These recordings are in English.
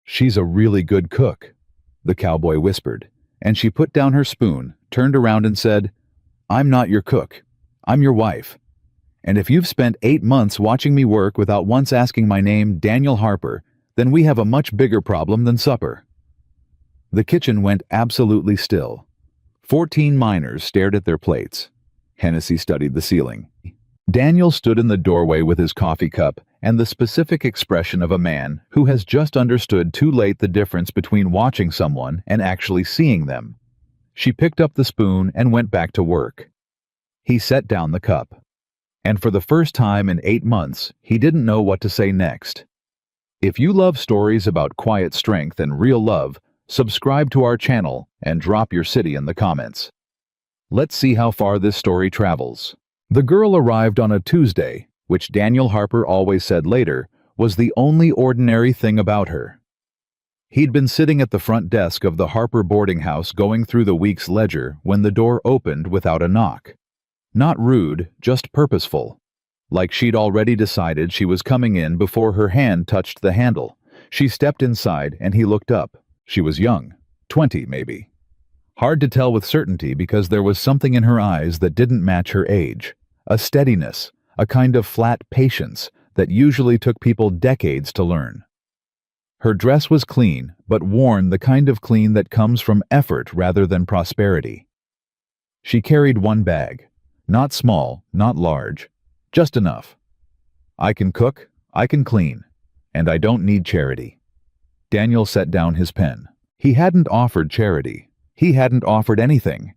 "She's a really good cook," the cowboy whispered, and she put down her spoon, turned around and said, "I'm not your cook. I'm your wife. And if you've spent 8 months watching me work without once asking my name, Daniel Harper, then we have a much bigger problem than supper." The kitchen went absolutely still. 14 miners stared at their plates. Hennessy studied the ceiling. Daniel stood in the doorway with his coffee cup and the specific expression of a man who has just understood too late the difference between watching someone and actually seeing them. She picked up the spoon and went back to work. He set down the cup. And for the first time in 8 months, he didn't know what to say next. If you love stories about quiet strength and real love, subscribe to our channel and drop your city in the comments. Let's see how far this story travels. The girl arrived on a Tuesday, which Daniel Harper always said later was the only ordinary thing about her. He'd been sitting at the front desk of the Harper boarding house going through the week's ledger when the door opened without a knock. Not rude, just purposeful. Like she'd already decided she was coming in before her hand touched the handle. She stepped inside and he looked up. She was young, 20 maybe. Hard to tell with certainty because there was something in her eyes that didn't match her age. A steadiness, a kind of flat patience that usually took people decades to learn. Her dress was clean, but worn the kind of clean that comes from effort rather than prosperity. She carried one bag. Not small, not large, just enough. "I can cook, I can clean, and I don't need charity." Daniel set down his pen. He hadn't offered charity. He hadn't offered anything.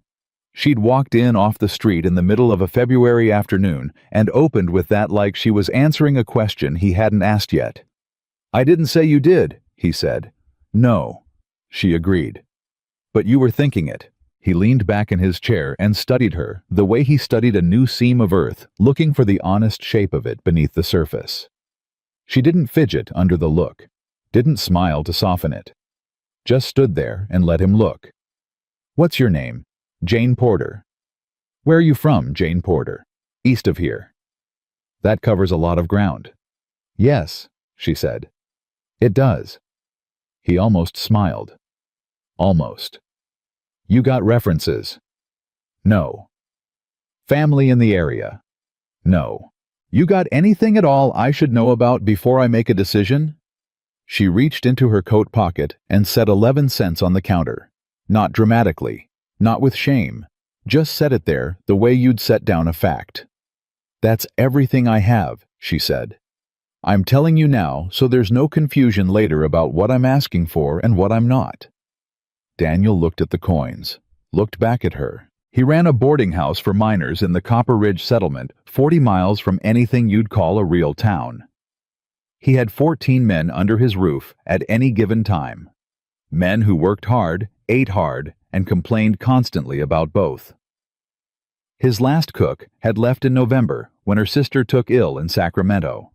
She'd walked in off the street in the middle of a February afternoon and opened with that like she was answering a question he hadn't asked yet. "I didn't say you did," he said. "No," she agreed. "But you were thinking it." He leaned back in his chair and studied her, the way he studied a new seam of earth, looking for the honest shape of it beneath the surface. She didn't fidget under the look, didn't smile to soften it. Just stood there and let him look. "What's your name?" "Jane Porter." "Where are you from, Jane Porter?" "East of here." "That covers a lot of ground." "Yes," she said. "It does." He almost smiled. Almost. "You got references?" "No." "Family in the area?" "No." "You got anything at all I should know about before I make a decision?" She reached into her coat pocket and set 11 cents on the counter. Not dramatically, not with shame. Just set it there the way you'd set down a fact. "That's everything I have," she said. "I'm telling you now so there's no confusion later about what I'm asking for and what I'm not." Daniel looked at the coins, looked back at her. He ran a boarding house for miners in the Copper Ridge settlement, 40 miles from anything you'd call a real town. He had 14 men under his roof at any given time. Men who worked hard, ate hard, and complained constantly about both. His last cook had left in November when her sister took ill in Sacramento.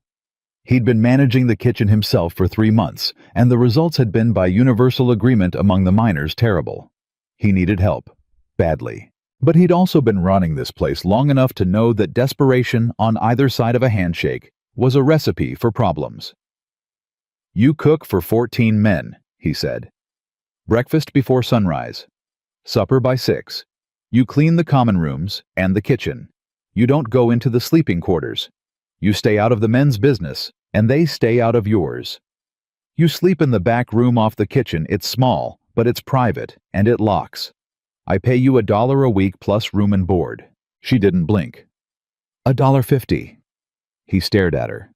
He'd been managing the kitchen himself for 3 months, and the results had been by universal agreement among the miners terrible. He needed help, badly. But he'd also been running this place long enough to know that desperation on either side of a handshake was a recipe for problems. "You cook for 14 men," he said. "Breakfast before sunrise. Supper by 6. You clean the common rooms and the kitchen. You don't go into the sleeping quarters. You stay out of the men's business, and they stay out of yours. You sleep in the back room off the kitchen. It's small, but it's private, and it locks. I pay you $1 a week plus room and board." She didn't blink. $1.50. He stared at her.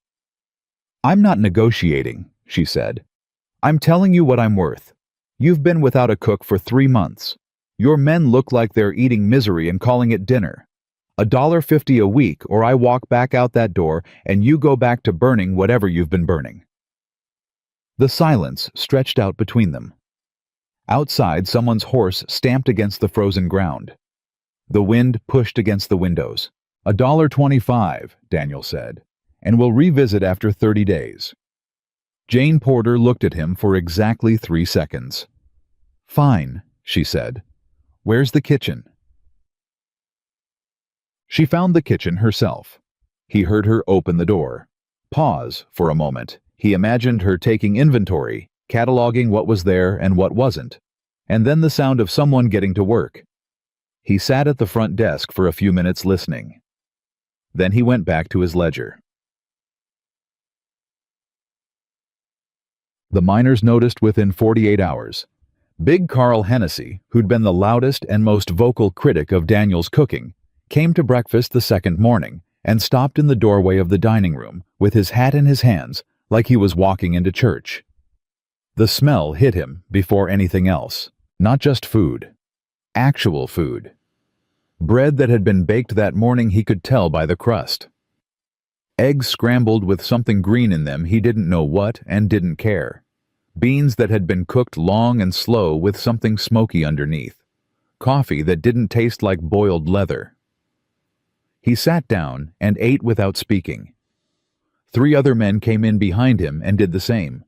"I'm not negotiating," she said. "I'm telling you what I'm worth. You've been without a cook for 3 months. Your men look like they're eating misery and calling it dinner. $1.50 a week, or I walk back out that door and you go back to burning whatever you've been burning." The silence stretched out between them. Outside, someone's horse stamped against the frozen ground. The wind pushed against the windows. $1.25, Daniel said, "and we'll revisit after 30 days. Jane Porter looked at him for exactly 3 seconds. "Fine," she said. "Where's the kitchen?" She found the kitchen herself. He heard her open the door. Pause for a moment. He imagined her taking inventory, cataloging what was there and what wasn't, and then the sound of someone getting to work. He sat at the front desk for a few minutes listening. Then he went back to his ledger. The miners noticed within 48 hours. Big Carl Hennessy, who'd been the loudest and most vocal critic of Daniel's cooking, came to breakfast the second morning and stopped in the doorway of the dining room with his hat in his hands like he was walking into church. The smell hit him before anything else. Not just food. Actual food. Bread that had been baked that morning he could tell by the crust. Eggs scrambled with something green in them he didn't know what and didn't care. Beans that had been cooked long and slow with something smoky underneath. Coffee that didn't taste like boiled leather. He sat down and ate without speaking. 3 other men came in behind him and did the same.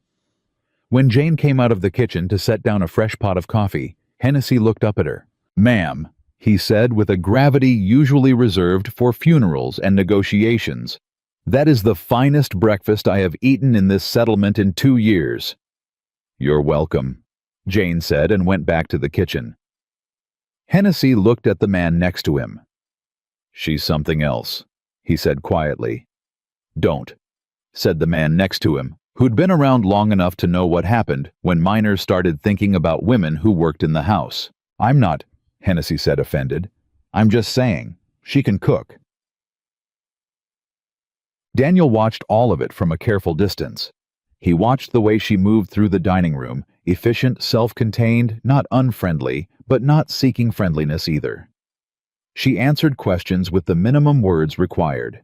When Jane came out of the kitchen to set down a fresh pot of coffee, Hennessy looked up at her. "Ma'am," he said with a gravity usually reserved for funerals and negotiations, "that is the finest breakfast I have eaten in this settlement in 2 years." "You're welcome," Jane said and went back to the kitchen. Hennessy looked at the man next to him. "She's something else," he said quietly. "Don't," said the man next to him, who'd been around long enough to know what happened when miners started thinking about women who worked in the house. "I'm not," Hennessy said, offended. "I'm just saying, she can cook." Daniel watched all of it from a careful distance. He watched the way she moved through the dining room, efficient, self-contained, not unfriendly, but not seeking friendliness either. She answered questions with the minimum words required.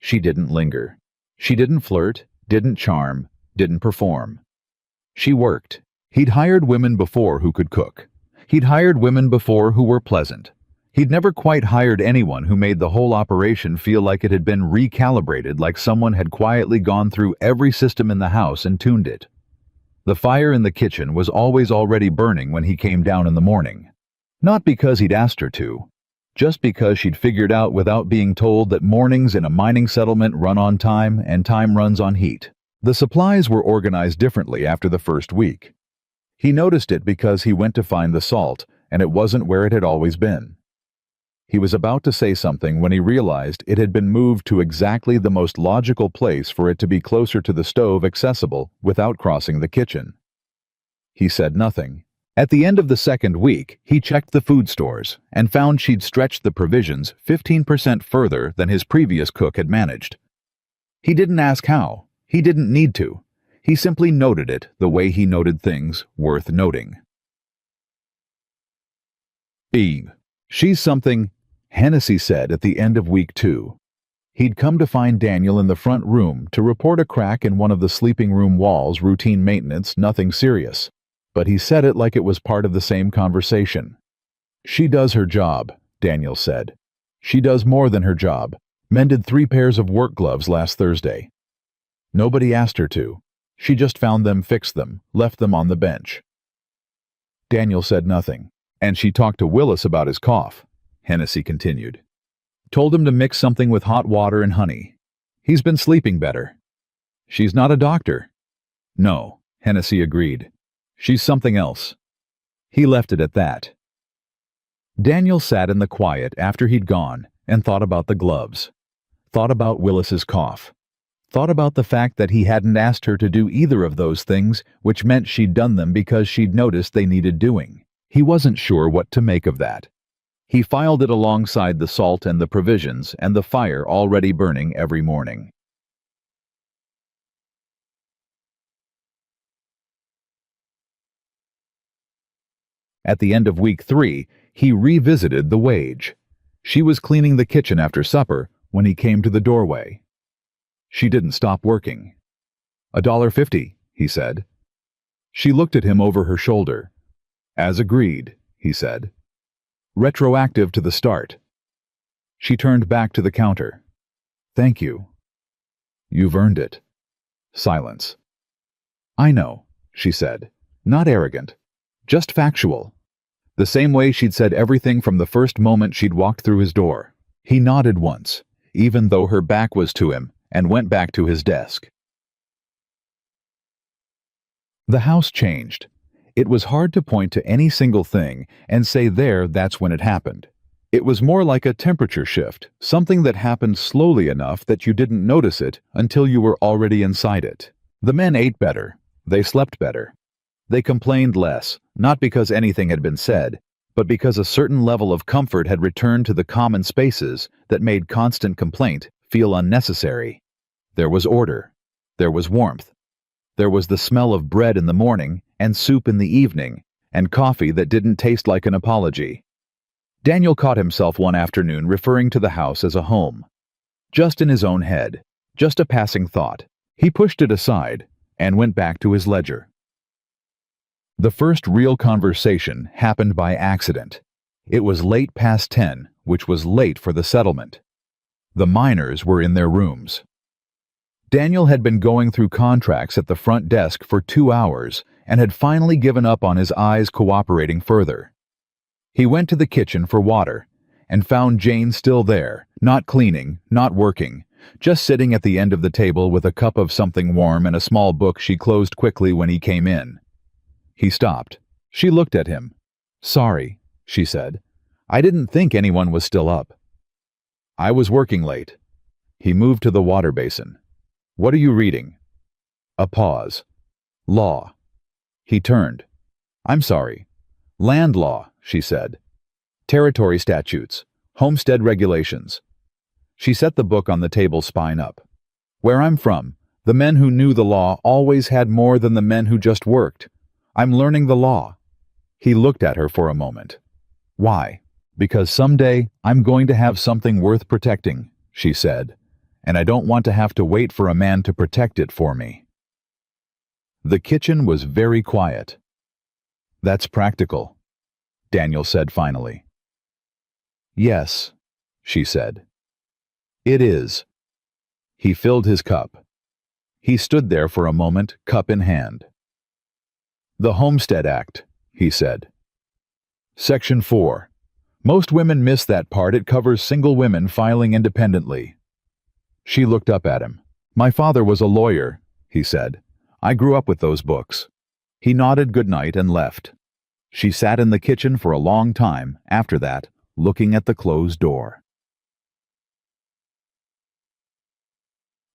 She didn't linger. She didn't flirt, didn't charm, didn't perform. She worked. He'd hired women before who could cook. He'd hired women before who were pleasant. He'd never quite hired anyone who made the whole operation feel like it had been recalibrated, like someone had quietly gone through every system in the house and tuned it. The fire in the kitchen was always already burning when he came down in the morning. Not because he'd asked her to, just because she'd figured out without being told that mornings in a mining settlement run on time and time runs on heat. The supplies were organized differently after the first week. He noticed it because he went to find the salt, and it wasn't where it had always been. He was about to say something when he realized it had been moved to exactly the most logical place for it to be closer to the stove accessible without crossing the kitchen. He said nothing. At the end of the second week, he checked the food stores and found she'd stretched the provisions 15% further than his previous cook had managed. He didn't ask how. He didn't need to. He simply noted it the way he noted things worth noting. "Eve, she's something," Hennessy said at the end of week 2. He'd come to find Daniel in the front room to report a crack in one of the sleeping room walls, routine maintenance, nothing serious. But he said it like it was part of the same conversation. "She does her job," Daniel said. "She does more than her job. Mended 3 pairs of work gloves last Thursday. Nobody asked her to. She just found them, fixed them, left them on the bench." Daniel said nothing. "And she talked to Willis about his cough," Hennessy continued. "Told him to mix something with hot water and honey. He's been sleeping better." "She's not a doctor." "No," Hennessy agreed. "She's something else." He left it at that. Daniel sat in the quiet after he'd gone and thought about the gloves. Thought about Willis's cough. Thought about the fact that he hadn't asked her to do either of those things, which meant she'd done them because she'd noticed they needed doing. He wasn't sure what to make of that. He filed it alongside the salt and the provisions and the fire already burning every morning. At the end of week 3, he revisited the wage. She was cleaning the kitchen after supper when he came to the doorway. She didn't stop working. $1.50, he said. She looked at him over her shoulder. "As agreed," he said. "Retroactive to the start." She turned back to the counter. "Thank you." "You've earned it." Silence. "I know," she said. Not arrogant. Just factual. The same way she'd said everything from the first moment she'd walked through his door. He nodded once, even though her back was to him, and went back to his desk. The house changed. It was hard to point to any single thing and say that's when it happened. It was more like a temperature shift, something that happened slowly enough that you didn't notice it until you were already inside it. The men ate better. They slept better. They complained less, not because anything had been said, but because a certain level of comfort had returned to the common spaces that made constant complaint feel unnecessary. There was order. There was warmth. There was the smell of bread in the morning and soup in the evening, and coffee that didn't taste like an apology. Daniel caught himself one afternoon referring to the house as a home. Just in his own head, just a passing thought. He pushed it aside and went back to his ledger. The first real conversation happened by accident. It was late past 10, which was late for the settlement. The miners were in their rooms. Daniel had been going through contracts at the front desk for 2 hours and had finally given up on his eyes cooperating further. He went to the kitchen for water and found Jane still there, not cleaning, not working, just sitting at the end of the table with a cup of something warm and a small book she closed quickly when he came in. He stopped. She looked at him. "Sorry," she said. "I didn't think anyone was still up." "I was working late." He moved to the water basin. "What are you reading?" A pause. "Law." He turned. "I'm sorry. Land law," she said. "Territory statutes, homestead regulations." She set the book on the table spine up. "Where I'm from, the men who knew the law always had more than the men who just worked. I'm learning the law." He looked at her for a moment. "Why?" "Because someday I'm going to have something worth protecting," she said, "and I don't want to have to wait for a man to protect it for me." The kitchen was very quiet. "That's practical," Daniel said finally. "Yes," she said. "It is." He filled his cup. He stood there for a moment, cup in hand. "The Homestead Act," he said. "Section 4. Most women miss that part. It covers single women filing independently." She looked up at him. "My father was a lawyer," he said. "I grew up with those books." He nodded goodnight and left. She sat in the kitchen for a long time after that, looking at the closed door.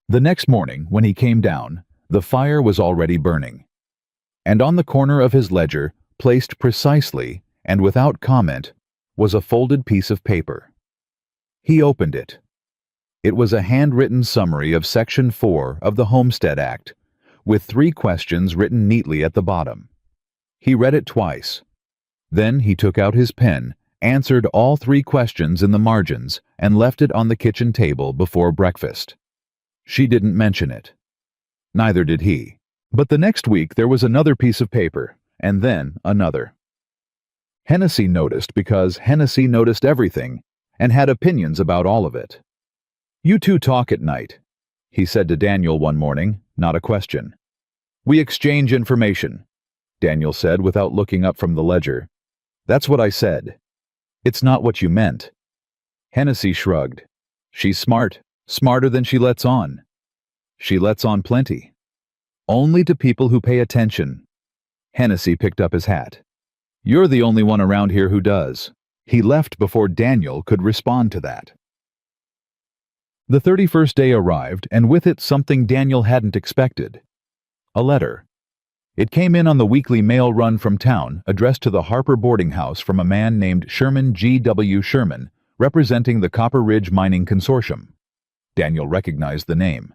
The next morning, when he came down, the fire was already burning. And on the corner of his ledger, placed precisely and without comment, was a folded piece of paper. He opened it. It was a handwritten summary of Section 4 of the Homestead Act, with 3 questions written neatly at the bottom. He read it twice. Then he took out his pen, answered all 3 questions in the margins, and left it on the kitchen table before breakfast. She didn't mention it. Neither did he. But the next week there was another piece of paper, and then another. Hennessy noticed because Hennessy noticed everything, and had opinions about all of it. "You two talk at night," he said to Daniel one morning, not a question. "We exchange information," Daniel said without looking up from the ledger. "That's what I said." "It's not what you meant." Hennessy shrugged. "She's smart, smarter than she lets on." "She lets on plenty." "Only to people who pay attention." Hennessy picked up his hat. "You're the only one around here who does." He left before Daniel could respond to that. The 31st day arrived, and with it something Daniel hadn't expected. A letter. It came in on the weekly mail run from town, addressed to the Harper boarding house from a man named Sherman G.W. Sherman, representing the Copper Ridge Mining Consortium. Daniel recognized the name.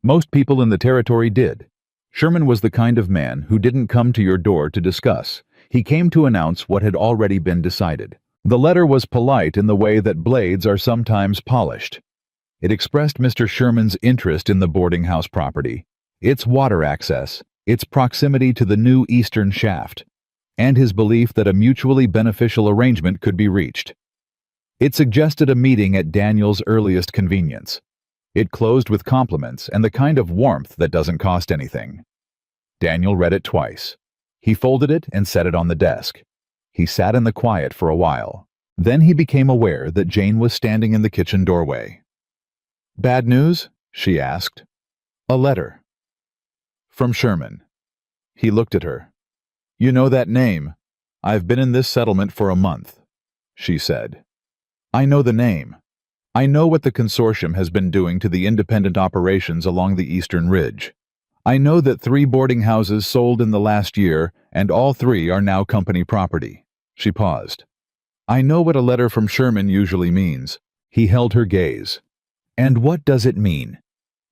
Most people in the territory did. Sherman was the kind of man who didn't come to your door to discuss. He came to announce what had already been decided. The letter was polite in the way that blades are sometimes polished. It expressed Mr. Sherman's interest in the boarding house property, its water access, its proximity to the new eastern shaft, and his belief that a mutually beneficial arrangement could be reached. It suggested a meeting at Daniel's earliest convenience. It closed with compliments and the kind of warmth that doesn't cost anything. Daniel read it twice. He folded it and set it on the desk. He sat in the quiet for a while. Then he became aware that Jane was standing in the kitchen doorway. "Bad news?" she asked. "A letter." "From Sherman." He looked at her. "You know that name? I've been in this settlement for a month," she said. "I know the name. I know what the consortium has been doing to the independent operations along the Eastern Ridge. I know that 3 boarding houses sold in the last year, and all 3 are now company property." She paused. "I know what a letter from Sherman usually means." He held her gaze. "And what does it mean?"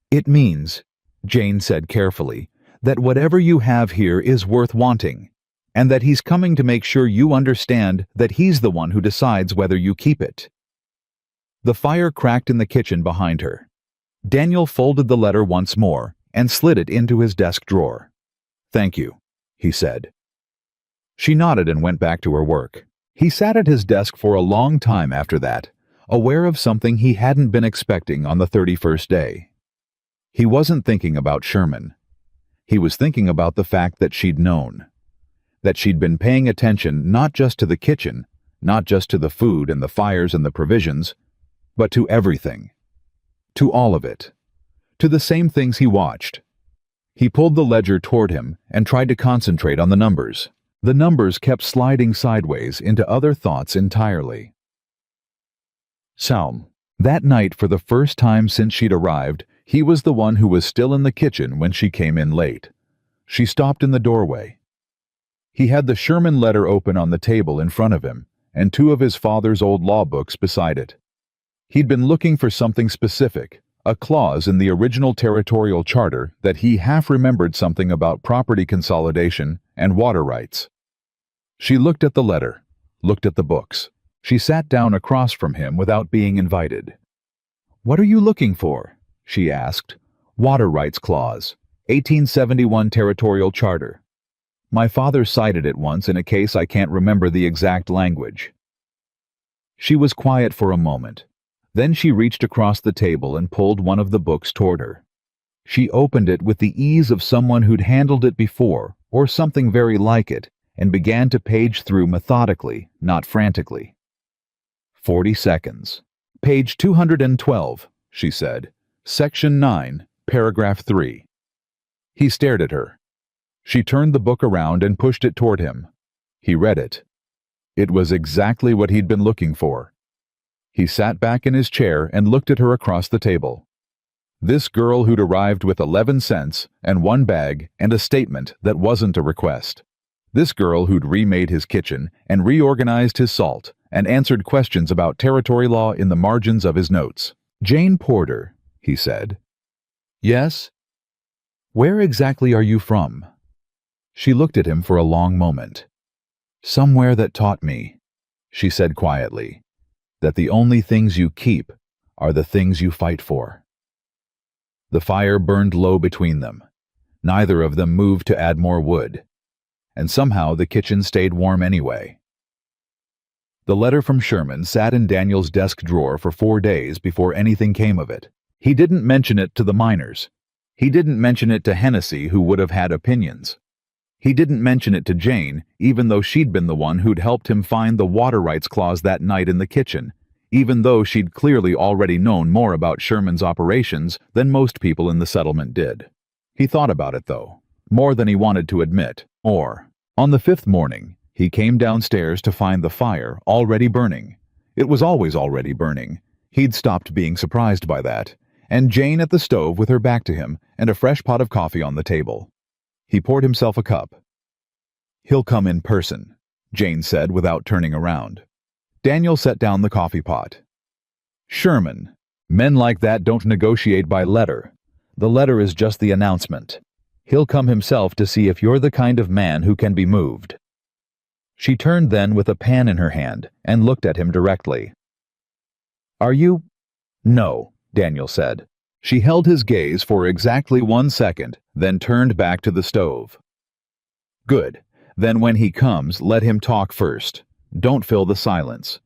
"It means," Jane said carefully, "that whatever you have here is worth wanting, and that he's coming to make sure you understand that he's the one who decides whether you keep it." The fire cracked in the kitchen behind her. Daniel folded the letter once more and slid it into his desk drawer. "Thank you," he said. She nodded and went back to her work. He sat at his desk for a long time after that, aware of something he hadn't been expecting on the 31st day. He wasn't thinking about Sherman. He was thinking about the fact that she'd known. That she'd been paying attention not just to the kitchen, not just to the food and the fires and the provisions, but to everything. To all of it. To the same things he watched. He pulled the ledger toward him and tried to concentrate on the numbers. The numbers kept sliding sideways into other thoughts entirely. Salm. That night, for the first time since she'd arrived, he was the one who was still in the kitchen when she came in late. She stopped in the doorway. He had the Sherman letter open on the table in front of him, and 2 of his father's old law books beside it. He'd been looking for something specific, a clause in the original territorial charter that he half remembered something about property consolidation and water rights. She looked at the letter, looked at the books. She sat down across from him without being invited. "What are you looking for?" she asked. "Water rights clause, 1871 territorial charter. My father cited it once in a case I can't remember the exact language." She was quiet for a moment. Then she reached across the table and pulled one of the books toward her. She opened it with the ease of someone who'd handled it before, or something very like it, and began to page through methodically, not frantically. 40 seconds. "Page 212, she said. "Section 9, paragraph 3. He stared at her. She turned the book around and pushed it toward him. He read it. It was exactly what he'd been looking for. He sat back in his chair and looked at her across the table. This girl who'd arrived with 11 cents and 1 bag and a statement that wasn't a request. This girl who'd remade his kitchen and reorganized his salt and answered questions about territory law in the margins of his notes. "Jane Porter," he said. "Yes?" "Where exactly are you from?" She looked at him for a long moment. "Somewhere that taught me," she said quietly, "that the only things you keep are the things you fight for." The fire burned low between them. Neither of them moved to add more wood. And somehow the kitchen stayed warm anyway. The letter from Sherman sat in Daniel's desk drawer for 4 days before anything came of it. He didn't mention it to the miners. He didn't mention it to Hennessy, who would have had opinions. He didn't mention it to Jane, even though she'd been the one who'd helped him find the water rights clause that night in the kitchen, even though she'd clearly already known more about Sherman's operations than most people in the settlement did. He thought about it, though, more than he wanted to admit. On the 5th morning, he came downstairs to find the fire already burning. It was always already burning. He'd stopped being surprised by that, and Jane at the stove with her back to him and a fresh pot of coffee on the table. He poured himself a cup. "He'll come in person," Jane said without turning around. Daniel set down the coffee pot. "Sherman. Men like that don't negotiate by letter. The letter is just the announcement. He'll come himself to see if you're the kind of man who can be moved." She turned then with a pan in her hand and looked at him directly. "Are you—" "No," Daniel said. She held his gaze for exactly 1 second, then turned back to the stove. "Good. Then when he comes, let him talk first. Don't fill the silence.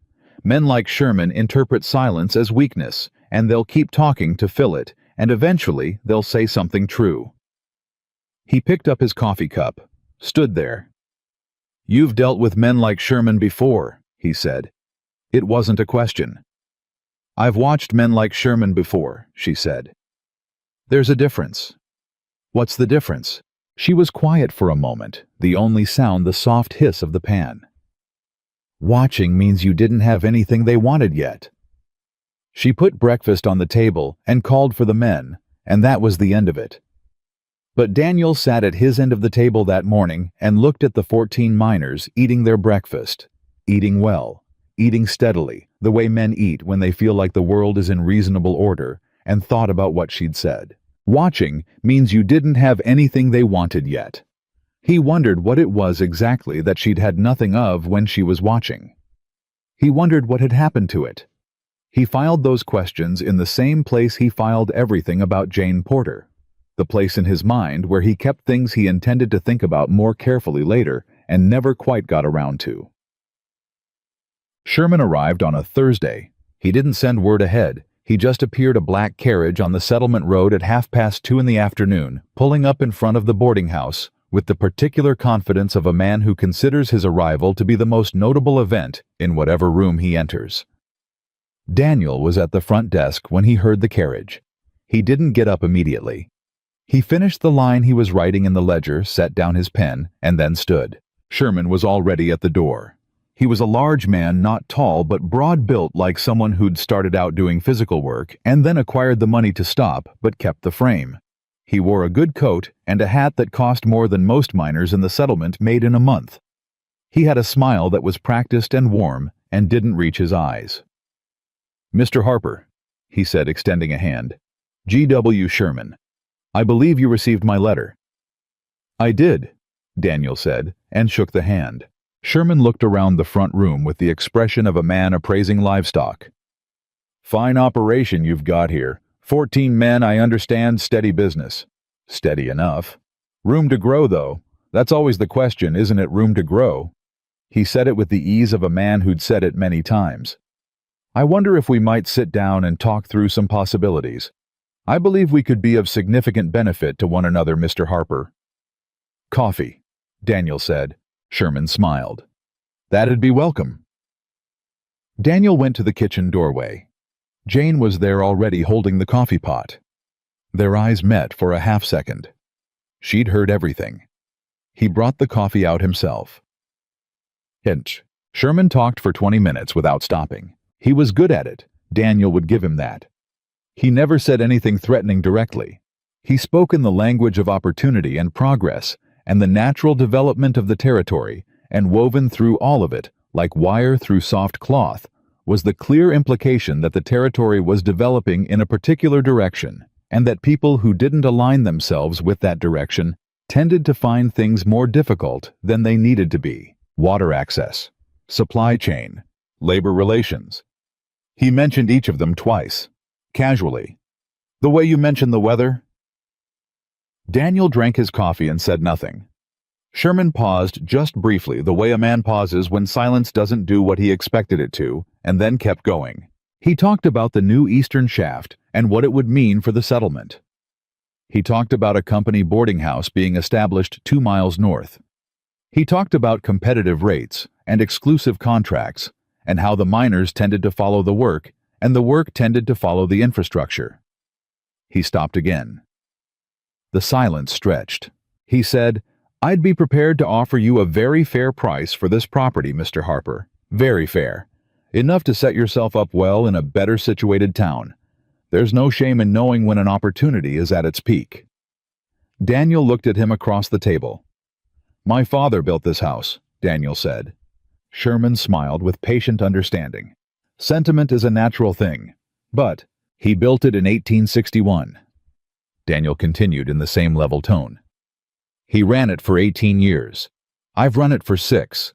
Men like Sherman interpret silence as weakness, and they'll keep talking to fill it, and eventually they'll say something true." He picked up his coffee cup, stood there. "You've dealt with men like Sherman before," he said. It wasn't a question. "I've watched men like Sherman before," she said. "There's a difference." "What's the difference?" She was quiet for a moment, the only sound the soft hiss of the pan. Watching means you didn't have anything they wanted yet. She put breakfast on the table and called for the men, and that was the end of it. But Daniel sat at his end of the table that morning and looked at the 14 miners eating their breakfast, eating well, eating steadily, the way men eat when they feel like the world is in reasonable order, and thought about what she'd said. Watching means you didn't have anything they wanted yet. He wondered what it was exactly that she'd had nothing of when she was watching. He wondered what had happened to it. He filed those questions in the same place he filed everything about Jane Porter, the place in his mind where he kept things he intended to think about more carefully later and never quite got around to. Sherman arrived on a Thursday. He didn't send word ahead. He just appeared a black carriage on the settlement road at 2:30 in the afternoon, pulling up in front of the boarding house, with the particular confidence of a man who considers his arrival to be the most notable event in whatever room he enters. Daniel was at the front desk when he heard the carriage. He didn't get up immediately. He finished the line he was writing in the ledger, set down his pen, and then stood. Sherman was already at the door. He was a large man, not tall but broad-built, like someone who'd started out doing physical work and then acquired the money to stop but kept the frame. He wore a good coat and a hat that cost more than most miners in the settlement made in a month. He had a smile that was practiced and warm and didn't reach his eyes. "Mr. Harper," he said, extending a hand. "G.W. Sherman. I believe you received my letter." "I did," Daniel said, and shook the hand. Sherman looked around the front room with the expression of a man appraising livestock. "Fine operation you've got here. 14 men, I understand, steady business." "Steady enough. Room to grow, though. That's always the question, isn't it, room to grow?" He said it with the ease of a man who'd said it many times. "I wonder if we might sit down and talk through some possibilities. I believe we could be of significant benefit to one another, Mr. Harper." "Coffee," Daniel said. Sherman smiled. "That'd be welcome." Daniel went to the kitchen doorway. Jane was there already holding the coffee pot. Their eyes met for a half-second. She'd heard everything. He brought the coffee out himself. Hint. Sherman talked for 20 minutes without stopping. He was good at it. Daniel would give him that. He never said anything threatening directly. He spoke in the language of opportunity and progress, and the natural development of the territory, and woven through all of it, like wire through soft cloth, was the clear implication that the territory was developing in a particular direction, and that people who didn't align themselves with that direction tended to find things more difficult than they needed to be. Water access, supply chain, labor relations. He mentioned each of them twice, casually. "The way you mentioned the weather?" Daniel drank his coffee and said nothing. Sherman paused just briefly, the way a man pauses when silence doesn't do what he expected it to, and then kept going. He talked about the new eastern shaft and what it would mean for the settlement. He talked about a company boarding house being established 2 miles north. He talked about competitive rates and exclusive contracts, and how the miners tended to follow the work, and the work tended to follow the infrastructure. He stopped again. The silence stretched. He said, "I'd be prepared to offer you a very fair price for this property, Mr. Harper. Very fair. Enough to set yourself up well in a better situated town. There's no shame in knowing when an opportunity is at its peak." Daniel looked at him across the table. "My father built this house," Daniel said. Sherman smiled with patient understanding. "Sentiment is a natural thing, but he built it in 1861. Daniel continued in the same level tone. "He ran it for 18 years. I've run it for 6.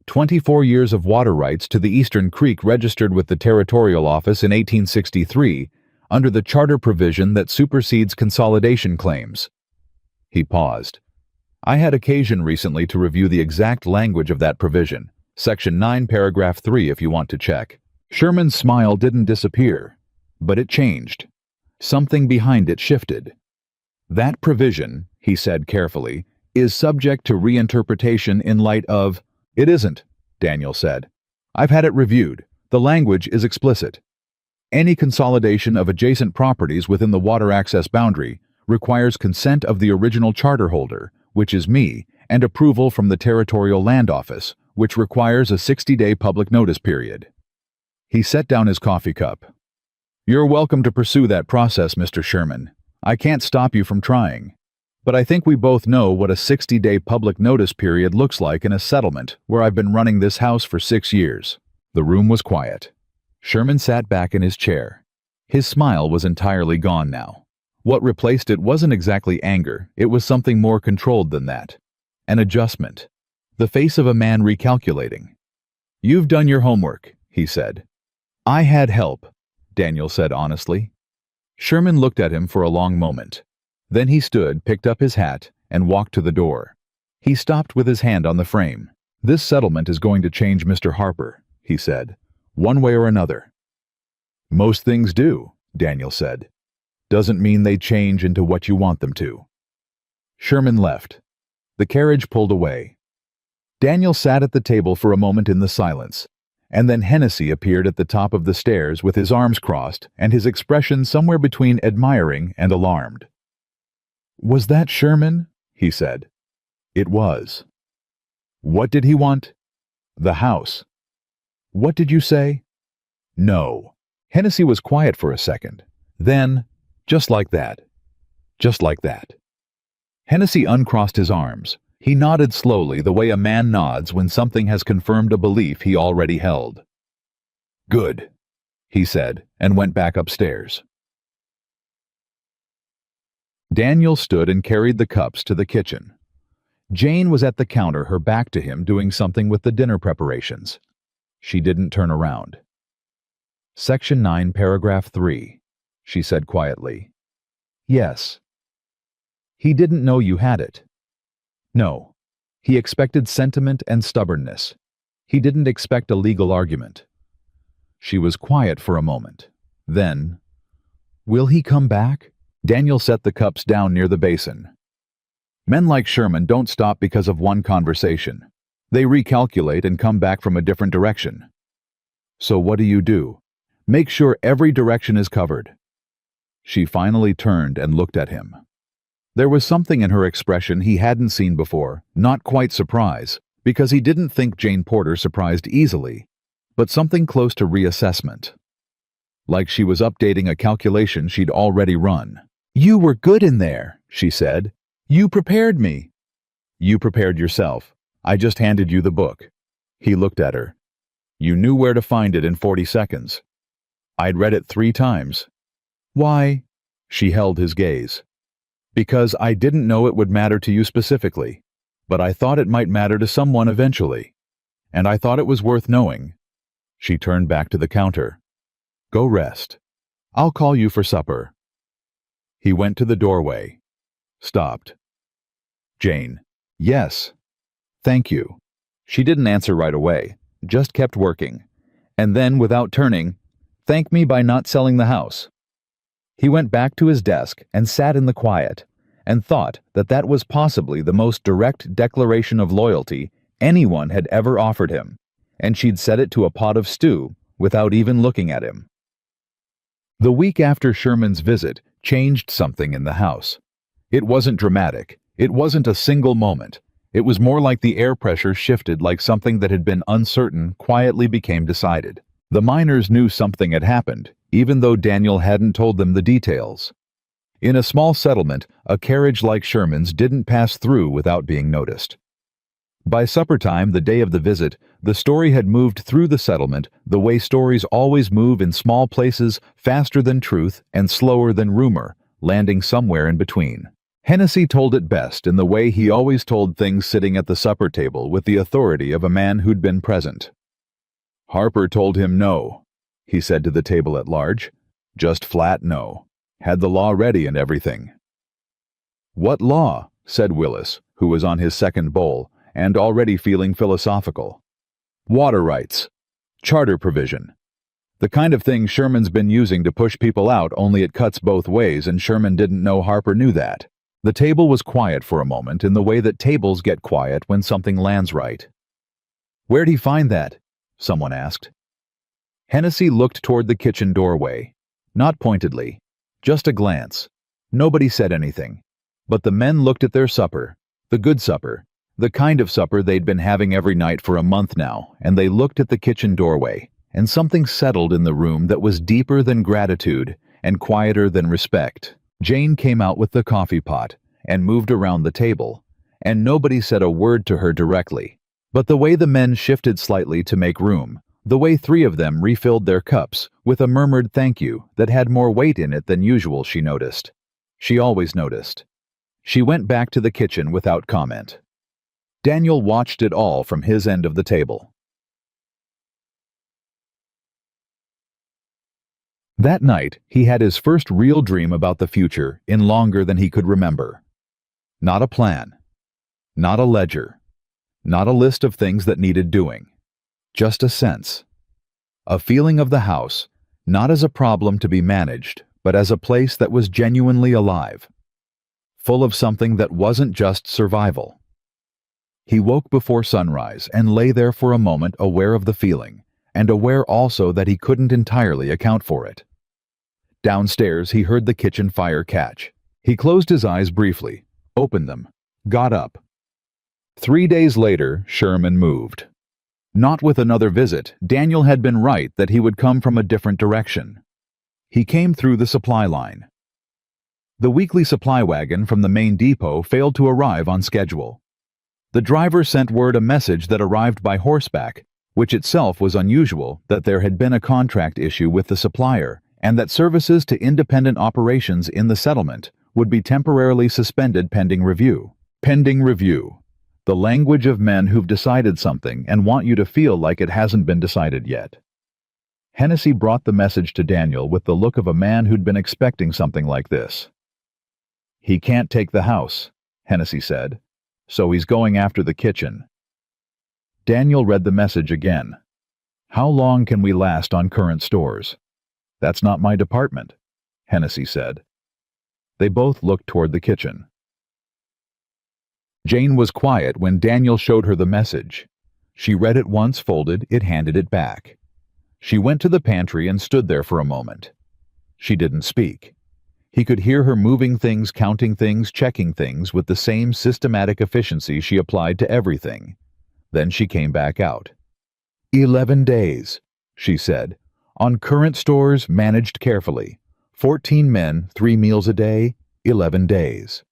24 years of water rights to the Eastern Creek registered with the Territorial Office in 1863 under the charter provision that supersedes consolidation claims." He paused. "I had occasion recently to review the exact language of that provision, Section 9, Paragraph 3, if you want to check." Sherman's smile didn't disappear, but it changed. Something behind it shifted. "That provision," he said carefully, "is subject to reinterpretation in light of—" "It isn't," Daniel said. "I've had it reviewed. The language is explicit. Any consolidation of adjacent properties within the water access boundary requires consent of the original charter holder, which is me, and approval from the Territorial Land Office, which requires a 60-day public notice period. He set down his coffee cup. You're welcome to pursue that process, Mr. Sherman. I can't stop you from trying. But I think we both know what a 60-day public notice period looks like in a settlement where I've been running this house for 6 years. The room was quiet. Sherman sat back in his chair. His smile was entirely gone now. What replaced it wasn't exactly anger, it was something more controlled than that. An adjustment. The face of a man recalculating. You've done your homework, he said. I had help, Daniel said honestly. Sherman looked at him for a long moment. Then he stood, picked up his hat, and walked to the door. He stopped with his hand on the frame. This settlement is going to change Mr. Harper, he said, one way or another. Most things do, Daniel said. Doesn't mean they change into what you want them to. Sherman left. The carriage pulled away. Daniel sat at the table for a moment in the silence, and then Hennessy appeared at the top of the stairs with his arms crossed and his expression somewhere between admiring and alarmed. Was that Sherman? He said. It was. What did he want? The house. What did you say? No. Hennessy was quiet for a second. Then, just like that. Just like that. Hennessy uncrossed his arms. He nodded slowly the way a man nods when something has confirmed a belief he already held. Good, he said, and went back upstairs. Daniel stood and carried the cups to the kitchen. Jane was at the counter, her back to him, doing something with the dinner preparations. She didn't turn around. Section 9, paragraph 3, she said quietly. Yes. He didn't know you had it. No. He expected sentiment and stubbornness. He didn't expect a legal argument. She was quiet for a moment. Then, will he come back? Daniel set the cups down near the basin. Men like Sherman don't stop because of one conversation. They recalculate and come back from a different direction. So what do? Make sure every direction is covered. She finally turned and looked at him. There was something in her expression he hadn't seen before, not quite surprise, because he didn't think Jane Porter surprised easily, but something close to reassessment. Like she was updating a calculation she'd already run. You were good in there, she said. You prepared me. You prepared yourself. I just handed you the book. He looked at her. You knew where to find it in 40 seconds. I'd read it 3 times. Why? She held his gaze. Because I didn't know it would matter to you specifically, but I thought it might matter to someone eventually. And I thought it was worth knowing. She turned back to the counter. Go rest. I'll call you for supper. He went to the doorway. Stopped. Jane. Yes. Thank you. She didn't answer right away, just kept working. And then, without turning, thank me by not selling the house. He went back to his desk and sat in the quiet, and thought that that was possibly the most direct declaration of loyalty anyone had ever offered him, and she'd set it to a pot of stew without even looking at him. The week after Sherman's visit changed something in the house. It wasn't dramatic. It wasn't a single moment. It was more like the air pressure shifted, like something that had been uncertain quietly became decided. The miners knew something had happened, even though Daniel hadn't told them the details. In a small settlement, a carriage like Sherman's didn't pass through without being noticed. By supper time, the day of the visit, the story had moved through the settlement the way stories always move in small places, faster than truth and slower than rumor, landing somewhere in between. Hennessy told it best in the way he always told things, sitting at the supper table with the authority of a man who'd been present. Harper told him no, he said to the table at large. Just flat no. Had the law ready and everything. What law? Said Willis, who was on his second bowl and already feeling philosophical. Water rights. Charter provision. The kind of thing Sherman's been using to push people out, only it cuts both ways, and Sherman didn't know Harper knew that. The table was quiet for a moment in the way that tables get quiet when something lands right. Where'd he find that? Someone asked. Hennessy looked toward the kitchen doorway. Not pointedly. Just a glance. Nobody said anything. But the men looked at their supper. The good supper. The kind of supper they'd been having every night for a month now, and they looked at the kitchen doorway, and something settled in the room that was deeper than gratitude and quieter than respect. Jane came out with the coffee pot and moved around the table, and nobody said a word to her directly. But the way the men shifted slightly to make room, the way three of them refilled their cups with a murmured thank you that had more weight in it than usual, she noticed. She always noticed. She went back to the kitchen without comment. Daniel watched it all from his end of the table. That night, he had his first real dream about the future in longer than he could remember. Not a plan. Not a ledger. Not a list of things that needed doing. Just a sense. A feeling of the house, not as a problem to be managed, but as a place that was genuinely alive. Full of something that wasn't just survival. He woke before sunrise and lay there for a moment, aware of the feeling, and aware also that he couldn't entirely account for it. Downstairs, he heard the kitchen fire catch. He closed his eyes briefly, opened them, got up. 3 days later, Sherman moved. Not with another visit. Daniel had been right that he would come from a different direction. He came through the supply line. The weekly supply wagon from the main depot failed to arrive on schedule. The driver sent word a message that arrived by horseback, which itself was unusual, that there had been a contract issue with the supplier, and that services to independent operations in the settlement would be temporarily suspended pending review. Pending review. The language of men who've decided something and want you to feel like it hasn't been decided yet. Hennessy brought the message to Daniel with the look of a man who'd been expecting something like this. "He can't take the house," Hennessy said, "so he's going after the kitchen." Daniel read the message again. "How long can we last on current stores?" "That's not my department," Hennessy said. They both looked toward the kitchen. Jane was quiet when Daniel showed her the message. She read it once, folded it, handed it back. She went to the pantry and stood there for a moment. She didn't speak. He could hear her moving things, counting things, checking things with the same systematic efficiency she applied to everything. Then she came back out. 11 days, she said, on current stores managed carefully. 14 men, 3 meals a day, 11 days.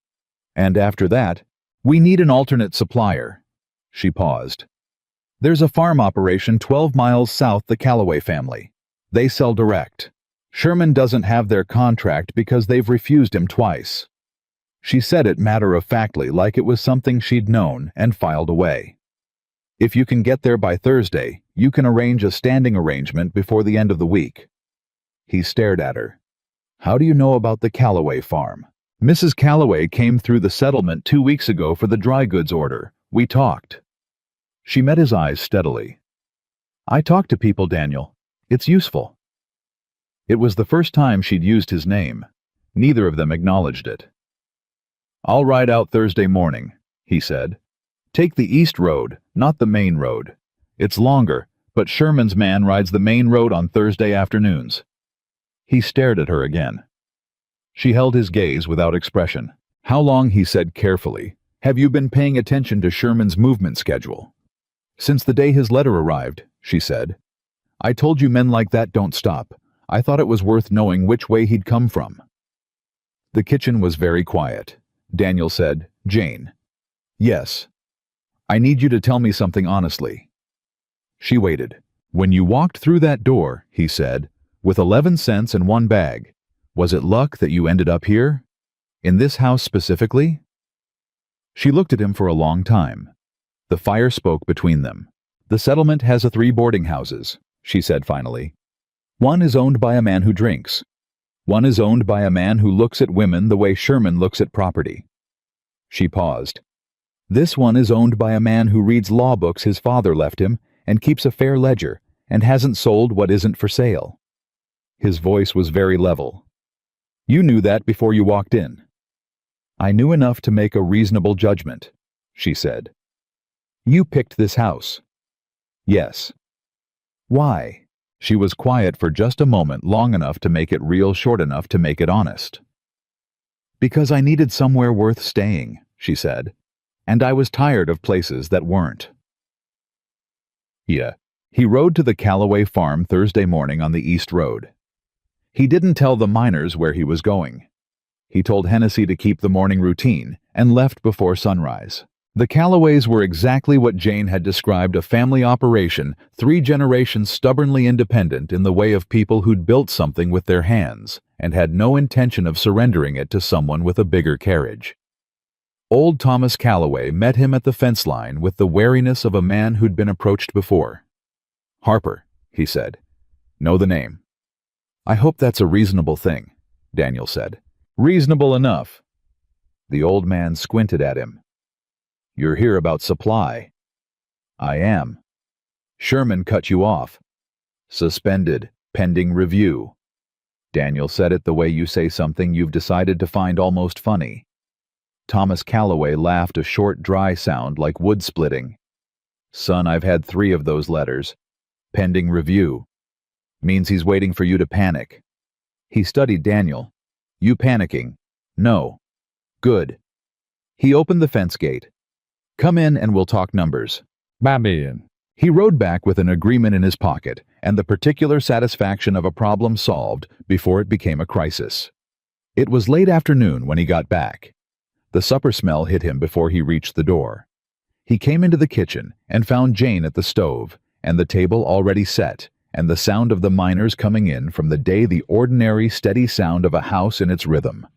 And after that, we need an alternate supplier. She paused. There's a farm operation 12 miles south, the Calloway family. They sell direct. Sherman doesn't have their contract because they've refused him twice. She said it matter-of-factly, like it was something she'd known and filed away. If you can get there by Thursday, you can arrange a standing arrangement before the end of the week. He stared at her. How do you know about the Calloway farm? Mrs. Calloway came through the settlement 2 weeks ago for the dry goods order. We talked. She met his eyes steadily. I talk to people, Daniel. It's useful. It was the first time she'd used his name. Neither of them acknowledged it. I'll ride out Thursday morning, he said. Take the east road, not the main road. It's longer, but Sherman's man rides the main road on Thursday afternoons. He stared at her again. She held his gaze without expression. How long, he said carefully, have you been paying attention to Sherman's movement schedule? Since the day his letter arrived, she said. I told you men like that don't stop. I thought it was worth knowing which way he'd come from. The kitchen was very quiet. Daniel said, Jane. Yes. I need you to tell me something honestly. She waited. When you walked through that door, he said, with 11 cents and 1 bag, was it luck that you ended up here? In this house specifically? She looked at him for a long time. The fire spoke between them. The settlement has 3 boarding houses, she said finally. One is owned by a man who drinks. One is owned by a man who looks at women the way Sherman looks at property. She paused. This one is owned by a man who reads law books his father left him and keeps a fair ledger and hasn't sold what isn't for sale. His voice was very level. You knew that before you walked in. I knew enough to make a reasonable judgment, she said. You picked this house. Yes. Why? She was quiet for just a moment, long enough to make it real, short enough to make it honest. Because I needed somewhere worth staying, she said. and I was tired of places that weren't. Yeah. He rode to the Calloway farm Thursday morning on the East Road. He didn't tell the miners where he was going. He told Hennessy to keep the morning routine and left before sunrise. The Calloways were exactly what Jane had described: a family operation, 3 generations stubbornly independent in the way of people who'd built something with their hands and had no intention of surrendering it to someone with a bigger carriage. Old Thomas Calloway met him at the fence line with the wariness of a man who'd been approached before. "Harper," he said. "Know the name." "I hope that's a reasonable thing," Daniel said. "Reasonable enough." The old man squinted at him. "You're here about supply." "I am." "Sherman cut you off." "Suspended, pending review." Daniel said it the way you say something you've decided to find almost funny. Thomas Calloway laughed, a short, dry sound like wood splitting. "Son, I've had 3 of those letters. Pending review. Means he's waiting for you to panic." He studied Daniel. "You panicking?" "No." "Good." He opened the fence gate. "Come in and we'll talk numbers." Babian. He rode back with an agreement in his pocket and the particular satisfaction of a problem solved before it became a crisis. It was late afternoon when he got back. The supper smell hit him before he reached the door. He came into the kitchen and found Jane at the stove, and the table already set, and the sound of the miners coming in from the day, the ordinary, steady sound of a house in its rhythm.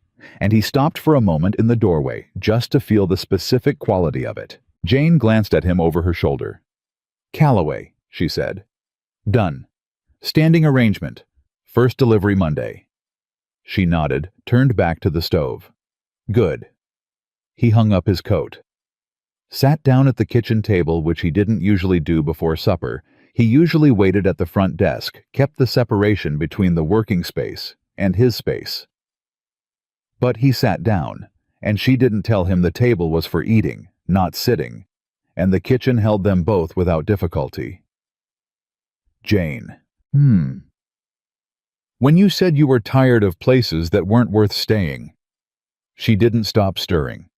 And he stopped for a moment in the doorway just to feel the specific quality of it. Jane glanced at him over her shoulder. "Calloway," she said. "Done. Standing arrangement. First delivery Monday." She nodded, turned back to the stove. "Good." He hung up his coat. Sat down at the kitchen table, which he didn't usually do before supper. He usually waited at the front desk, kept the separation between the working space and his space. But he sat down, and she didn't tell him the table was for eating, not sitting, and the kitchen held them both without difficulty. "Jane. When you said you were tired of places that weren't worth staying." She didn't stop stirring.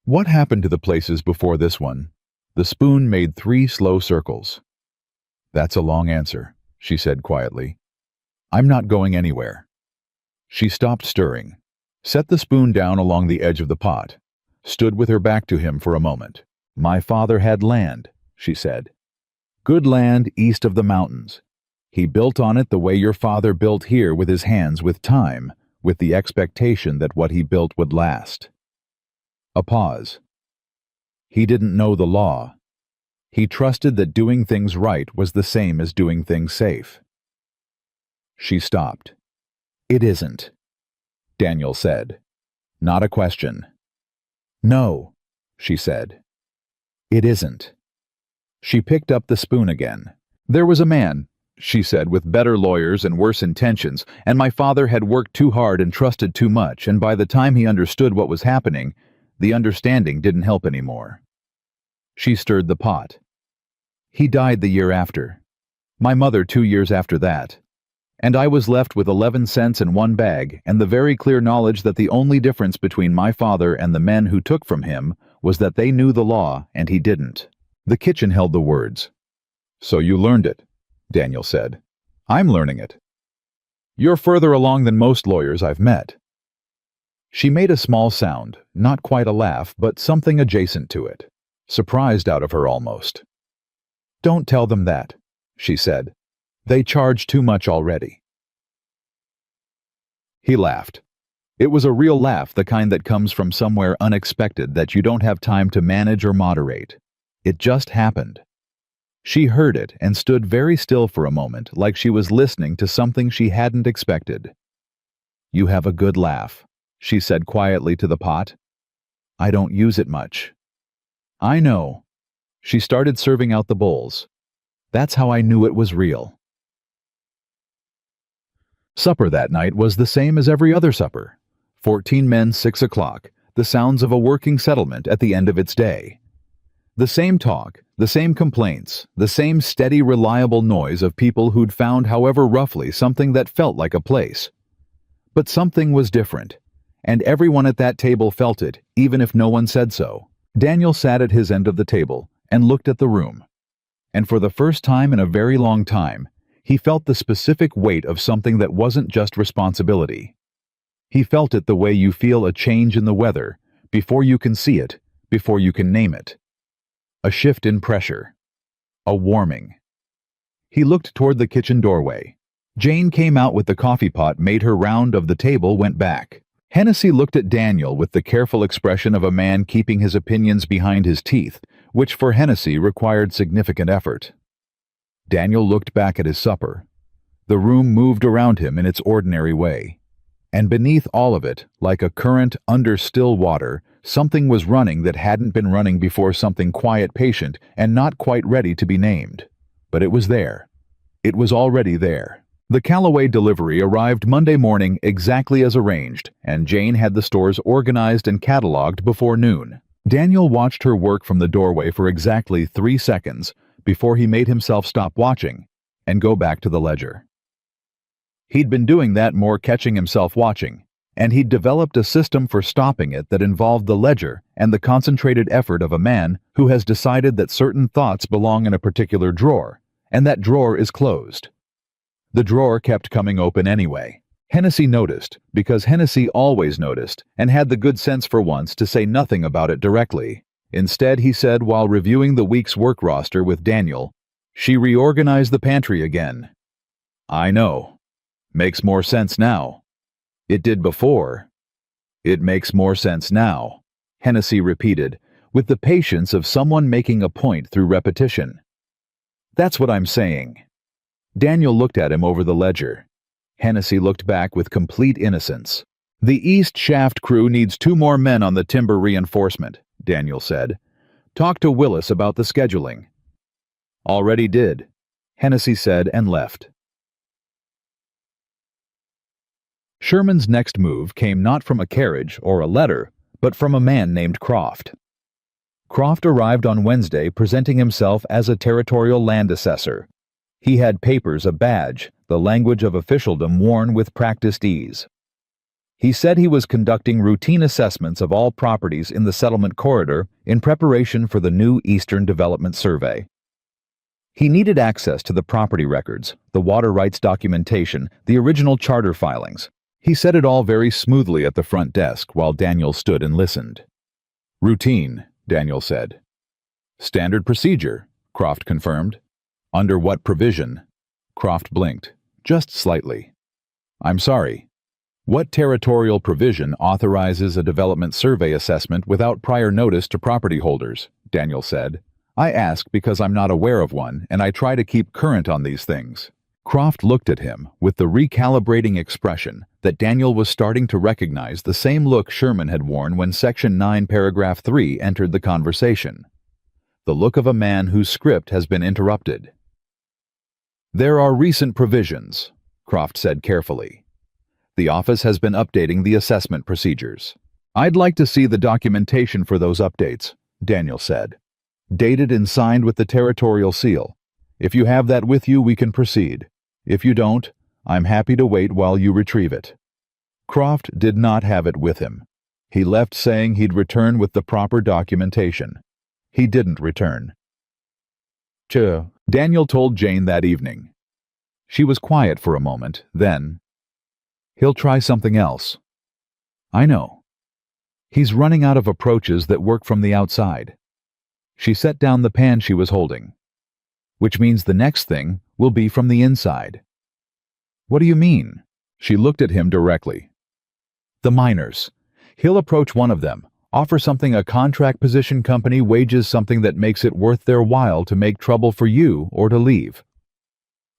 "What happened to the places before this one?" The spoon made 3 slow circles. "That's a long answer," she said quietly. "I'm not going anywhere." She stopped stirring, set the spoon down along the edge of the pot, stood with her back to him for a moment. "My father had land," she said. "Good land east of the mountains. He built on it the way your father built here, with his hands, with time, with the expectation that what he built would last." A pause. He didn't know the law. He trusted that doing things right was the same as doing things safe. She stopped. "It isn't," Daniel said. Not a question. "No," she said. "It isn't." She picked up the spoon again. "There was a man," she said, "with better lawyers and worse intentions, and my father had worked too hard and trusted too much, and by the time he understood what was happening, the understanding didn't help anymore." She stirred the pot. "He died the year after. My mother 2 years after that. And I was left with 11 cents in one bag and the very clear knowledge that the only difference between my father and the men who took from him was that they knew the law and he didn't." The kitchen held the words. "So you learned it," Daniel said. "I'm learning it. You're further along than most lawyers I've met." She made a small sound, not quite a laugh, but something adjacent to it, surprised out of her almost. "Don't tell them that," she said. "They charge too much already." He laughed. It was a real laugh, the kind that comes from somewhere unexpected that you don't have time to manage or moderate. It just happened. She heard it and stood very still for a moment, like she was listening to something she hadn't expected. "You have a good laugh," she said quietly to the pot. "I don't use it much." "I know." She started serving out the bowls. "That's how I knew it was real." Supper that night was the same as every other supper. 14 men, 6 o'clock, the sounds of a working settlement at the end of its day. The same talk, the same complaints, the same steady, reliable noise of people who'd found, however roughly, something that felt like a place. But something was different, and everyone at that table felt it, even if no one said so. Daniel sat at his end of the table and looked at the room. And for the first time in a very long time, he felt the specific weight of something that wasn't just responsibility. He felt it the way you feel a change in the weather, before you can see it, before you can name it. A shift in pressure. A warming. He looked toward the kitchen doorway. Jane came out with the coffee pot, made her round of the table, went back. Hennessy looked at Daniel with the careful expression of a man keeping his opinions behind his teeth, which for Hennessy required significant effort. Daniel looked back at his supper. The room moved around him in its ordinary way. And beneath all of it, like a current under still water, something was running that hadn't been running before, something quiet, patient, and not quite ready to be named. But it was there. It was already there. The Callaway delivery arrived Monday morning exactly as arranged, and Jane had the stores organized and cataloged before noon. Daniel watched her work from the doorway for exactly 3 seconds before he made himself stop watching and go back to the ledger. He'd been doing that more, catching himself watching, and he'd developed a system for stopping it that involved the ledger and the concentrated effort of a man who has decided that certain thoughts belong in a particular drawer, and that drawer is closed. The drawer kept coming open anyway. Hennessy noticed, because Hennessy always noticed, and had the good sense for once to say nothing about it directly. Instead, he said while reviewing the week's work roster with Daniel, "She reorganized the pantry again." "I know. Makes more sense now." "It did before." "It makes more sense now," Hennessy repeated, with the patience of someone making a point through repetition. "That's what I'm saying." Daniel looked at him over the ledger. Hennessy looked back with complete innocence. "The East Shaft crew needs 2 more men on the timber reinforcement," Daniel said. "Talk to Willis about the scheduling." "Already did," Hennessy said and left. Sherman's next move came not from a carriage or a letter, but from a man named Croft. Croft arrived on Wednesday presenting himself as a territorial land assessor. He had papers, a badge, the language of officialdom worn with practiced ease. He said he was conducting routine assessments of all properties in the settlement corridor in preparation for the new Eastern Development Survey. He needed access to the property records, the water rights documentation, the original charter filings. He said it all very smoothly at the front desk while Daniel stood and listened. "Routine," Daniel said. "Standard procedure," Croft confirmed. "Under what provision?" Croft blinked, just slightly. "I'm sorry. What territorial provision authorizes a development survey assessment without prior notice to property holders?" Daniel said. "I ask because I'm not aware of one, and I try to keep current on these things." Croft looked at him with the recalibrating expression that Daniel was starting to recognize, the same look Sherman had worn when Section 9, Paragraph 3 entered the conversation. The look of a man whose script has been interrupted. "There are recent provisions," Croft said carefully. "The office has been updating the assessment procedures. I'd like to see the documentation for those updates," Daniel said. "Dated and signed with the territorial seal. If you have that with you, we can proceed. If you don't, I'm happy to wait while you retrieve it." Croft did not have it with him. He left saying he'd return with the proper documentation. He didn't return. Daniel told Jane that evening. She was quiet for a moment, then, "He'll try something else." "I know. He's running out of approaches that work from the outside." She set down the pan she was holding. "Which means the next thing will be from the inside." "What do you mean?" She looked at him directly. "The miners. He'll approach one of them, offer something, a contract position company, wages, something that makes it worth their while to make trouble for you or to leave."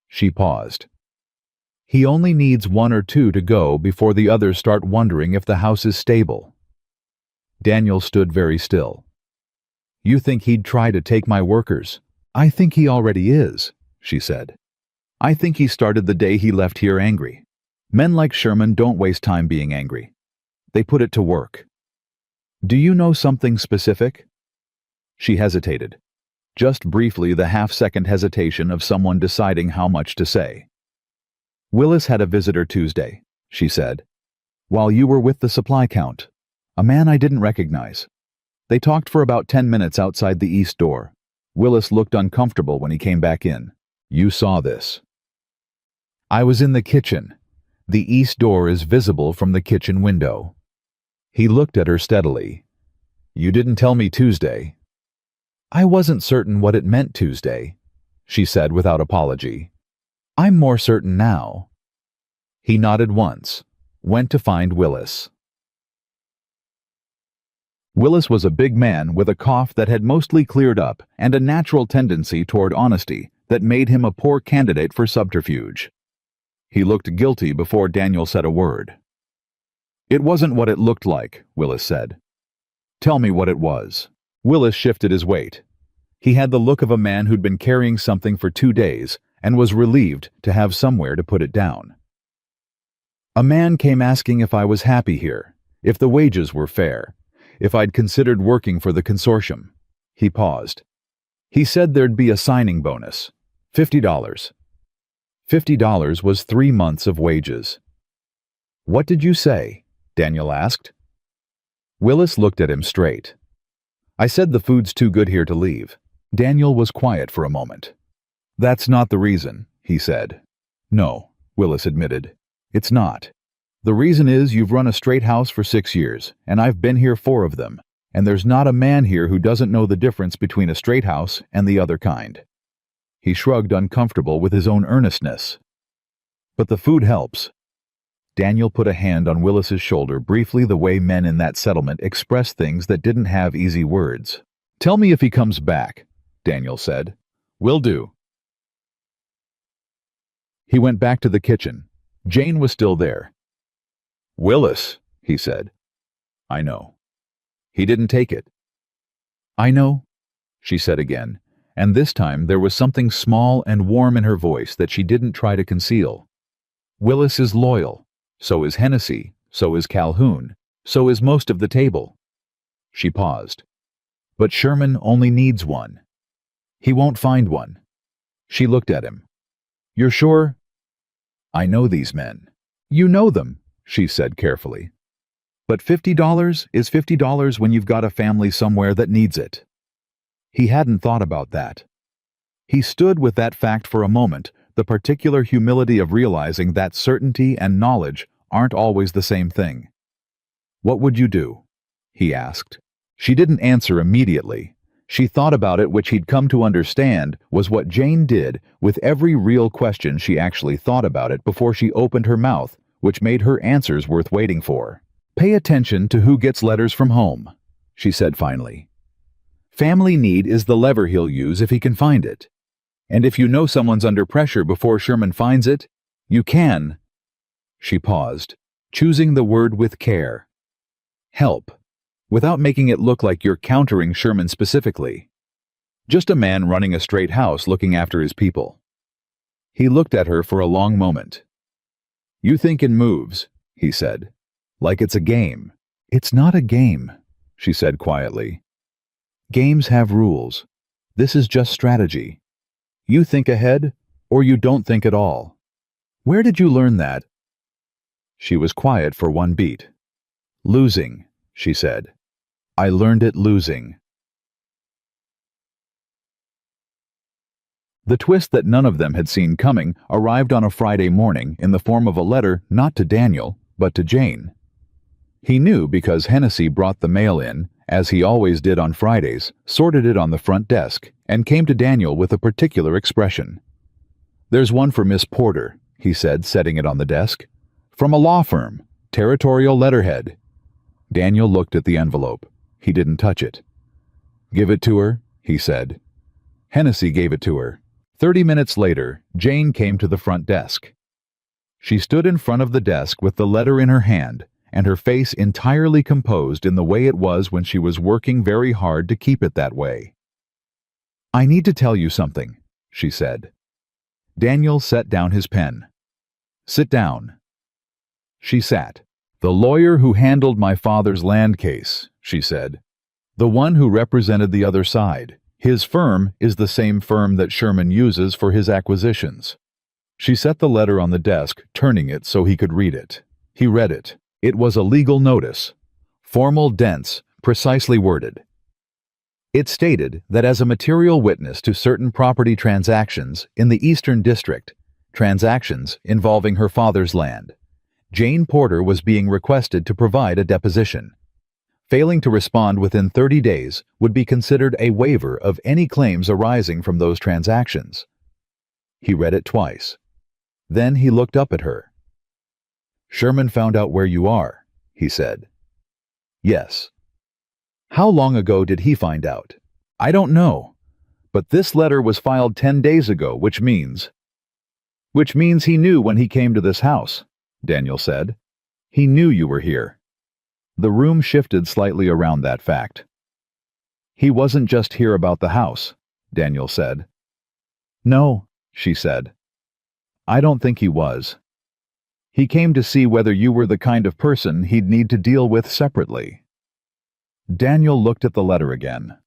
She paused. "He only needs 1 or 2 to go before the others start wondering if the house is stable." Daniel stood very still. "You think he'd try to take my workers?" "I think he already is," she said. "I think he started the day he left here angry. Men like Sherman don't waste time being angry. They put it to work." "Do you know something specific?" She hesitated. Just briefly, the half-second hesitation of someone deciding how much to say. "Willis had a visitor Tuesday," she said, "while you were with the supply count. A man I didn't recognize. They talked for about 10 minutes outside the east door. Willis looked uncomfortable when he came back in. "You saw this." "I was in the kitchen. The east door is visible from the kitchen window." He looked at her steadily. "You didn't tell me Tuesday." "I wasn't certain what it meant Tuesday," she said without apology. "I'm more certain now." He nodded once, went to find Willis. Willis was a big man with a cough that had mostly cleared up and a natural tendency toward honesty that made him a poor candidate for subterfuge. He looked guilty before Daniel said a word. "It wasn't what it looked like," Willis said. "Tell me what it was." Willis shifted his weight. He had the look of a man who'd been carrying something for 2 days and was relieved to have somewhere to put it down. "A man came asking if I was happy here, if the wages were fair, if I'd considered working for the consortium." He paused. "He said there'd be a signing bonus. $50. $50 was 3 months of wages." "What did you say?" Daniel asked. Willis looked at him straight. "I said the food's too good here to leave." Daniel was quiet for a moment. "That's not the reason," he said. "No," Willis admitted. "It's not. The reason is you've run a straight house for 6 years, and I've been here 4 of them, and there's not a man here who doesn't know the difference between a straight house and the other kind." He shrugged, uncomfortable with his own earnestness. "But the food helps." Daniel put a hand on Willis's shoulder, briefly the way men in that settlement express things that didn't have easy words. "Tell me if he comes back," Daniel said. "Will do." He went back to the kitchen. Jane was still there. "Willis," he said. "I know." "He didn't take it." "I know," she said again, and this time there was something small and warm in her voice that she didn't try to conceal. "Willis is loyal. So is Hennessy. So is Calhoun. So is most of the table." She paused. "But Sherman only needs one. He won't find one." She looked at him. "You're sure?" "I know these men." "You know them," she said carefully. "But $50 is $50 when you've got a family somewhere that needs it." He hadn't thought about that. He stood with that fact for a moment, the particular humility of realizing that certainty and knowledge aren't always the same thing. "What would you do?" he asked. She didn't answer immediately. She thought about it, which he'd come to understand was what Jane did with every real question she actually thought about it before she opened her mouth, which made her answers worth waiting for. "Pay attention to who gets letters from home," she said finally. "Family need is the lever he'll use if he can find it. And if you know someone's under pressure before Sherman finds it, you can—" She paused, choosing the word with care. "Help, without making it look like you're countering Sherman specifically. Just a man running a straight house looking after his people." He looked at her for a long moment. "You think in moves," he said, "like it's a game." "It's not a game," she said quietly. "Games have rules. This is just strategy. You think ahead, or you don't think at all. Where did you learn that?" She was quiet for one beat. "Losing," she said. "I learned it losing." The twist that none of them had seen coming arrived on a Friday morning in the form of a letter not to Daniel, but to Jane. He knew because Hennessy brought the mail in, as he always did on Fridays, sorted it on the front desk, and came to Daniel with a particular expression. "There's one for Miss Porter," he said, setting it on the desk. "From a law firm, territorial letterhead." Daniel looked at the envelope. He didn't touch it. "Give it to her," he said. Hennessy gave it to her. 30 minutes later, Jane came to the front desk. She stood in front of the desk with the letter in her hand, and her face entirely composed in the way it was when she was working very hard to keep it that way. "I need to tell you something," she said. Daniel set down his pen. "Sit down." She sat. "The lawyer who handled my father's land case," she said. "The one who represented the other side. His firm is the same firm that Sherman uses for his acquisitions." She set the letter on the desk, turning it so he could read it. He read it. It was a legal notice. Formal, dense, precisely worded. It stated that as a material witness to certain property transactions in the Eastern District, transactions involving her father's land, Jane Porter was being requested to provide a deposition. Failing to respond within 30 days would be considered a waiver of any claims arising from those transactions. He read it twice. Then he looked up at her. "Sherman found out where you are," he said. "Yes." "How long ago did he find out?" "I don't know. But this letter was filed 10 days ago, which means he knew when he came to this house," Daniel said. "He knew you were here." The room shifted slightly around that fact. "He wasn't just here about the house," Daniel said. "No," she said. "I don't think he was. He came to see whether you were the kind of person he'd need to deal with separately." Daniel looked at the letter again.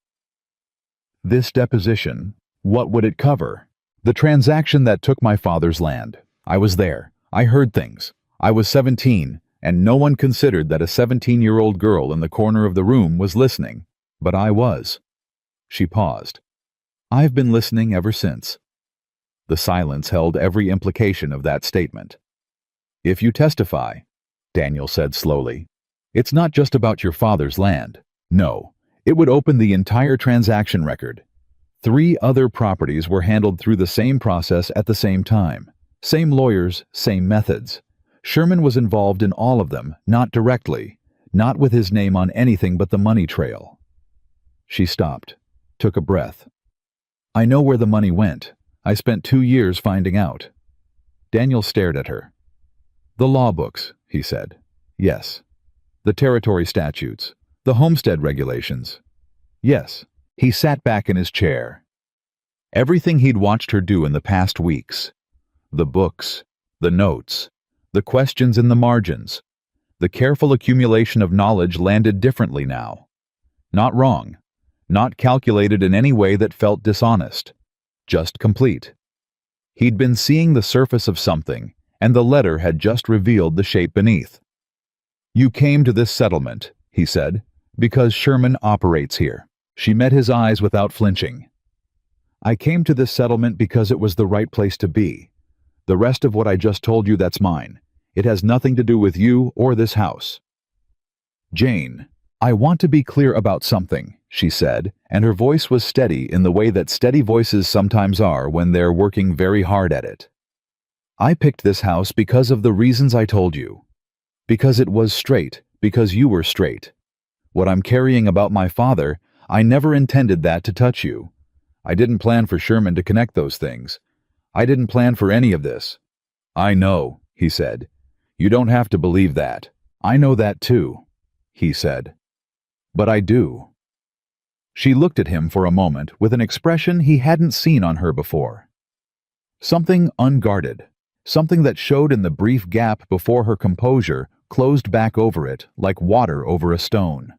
"This deposition, what would it cover?" "The transaction that took my father's land. I was there. I heard things. I was 17, and no one considered that a 17-year-old girl in the corner of the room was listening, but I was." She paused. "I've been listening ever since." The silence held every implication of that statement. "If you testify," Daniel said slowly, "it's not just about your father's land. No, it would open the entire transaction record. 3 other properties were handled through the same process at the same time. Same lawyers, same methods. Sherman was involved in all of them, not directly, not with his name on anything but the money trail." She stopped, took a breath. "I know where the money went. I spent 2 years finding out." Daniel stared at her. "The law books," he said. "Yes." "The territory statutes. The homestead regulations." "Yes." He sat back in his chair. Everything he'd watched her do in the past weeks. The books, the notes, the questions in the margins, the careful accumulation of knowledge landed differently now. Not wrong, not calculated in any way that felt dishonest, just complete. He'd been seeing the surface of something, and the letter had just revealed the shape beneath. "You came to this settlement," he said, "because Sherman operates here." She met his eyes without flinching. "I came to this settlement because it was the right place to be. The rest of what I just told you, that's mine. It has nothing to do with you or this house." "Jane, I want to be clear about something," she said, and her voice was steady in the way that steady voices sometimes are when they're working very hard at it. "I picked this house because of the reasons I told you. Because it was straight, because you were straight. What I'm carrying about my father, I never intended that to touch you. I didn't plan for Sherman to connect those things. I didn't plan for any of this." "I know," he said. "You don't have to believe that. I know that too," he said. "But I do." She looked at him for a moment with an expression he hadn't seen on her before. Something unguarded, something that showed in the brief gap before her composure closed back over it like water over a stone.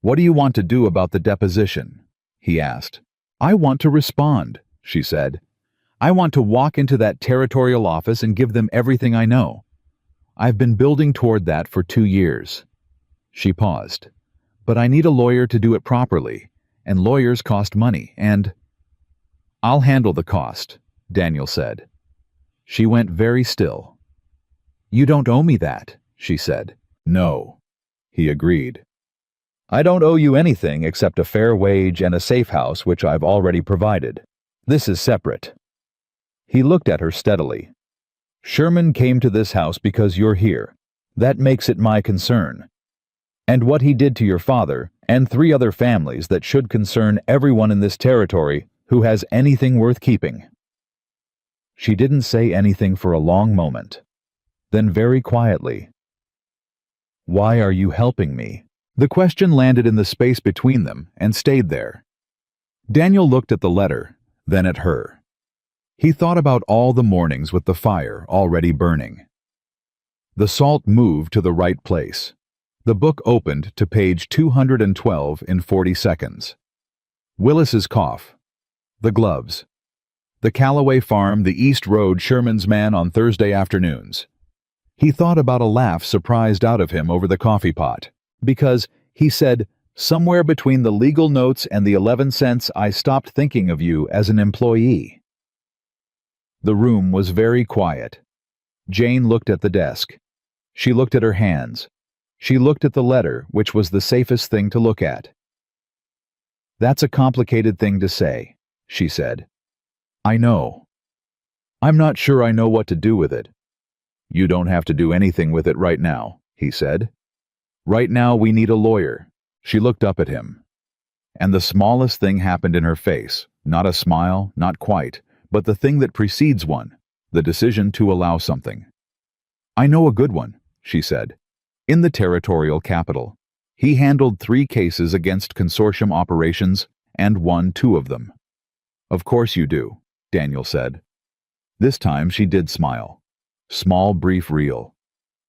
"What do you want to do about the deposition?" he asked. "I want to respond," she said. "I want to walk into that territorial office and give them everything I know. I've been building toward that for 2 years." She paused. "But I need a lawyer to do it properly, and lawyers cost money, and—" "I'll handle the cost," Daniel said. She went very still. "You don't owe me that," she said. "No," he agreed. "I don't owe you anything except a fair wage and a safe house which I've already provided. This is separate." He looked at her steadily. "Sherman came to this house because you're here. That makes it my concern. And what he did to your father and 3 other families that should concern everyone in this territory who has anything worth keeping." She didn't say anything for a long moment. Then very quietly, "Why are you helping me?" The question landed in the space between them and stayed there. Daniel looked at the letter, then at her. He thought about all the mornings with the fire already burning. The salt moved to the right place. The book opened to page 212 in 40 seconds. Willis's cough. The gloves. The Callaway farm, the East Road Sherman's man on Thursday afternoons. He thought about a laugh surprised out of him over the coffee pot, because he said Somewhere between the legal notes and the 11 cents, I stopped thinking of you as an employee." The room was very quiet. Jane looked at the desk. She looked at her hands. She looked at the letter, which was the safest thing to look at. "That's a complicated thing to say," she said. "I know. I'm not sure I know what to do with it." "You don't have to do anything with it right now," he said. "Right now we need a lawyer." She looked up at him. And the smallest thing happened in her face, not a smile, not quite, but the thing that precedes one, the decision to allow something. "I know a good one," she said. "In the territorial capital. He handled 3 cases against consortium operations and won 2 of them." "Of course you do," Daniel said. This time she did smile. Small, brief reel.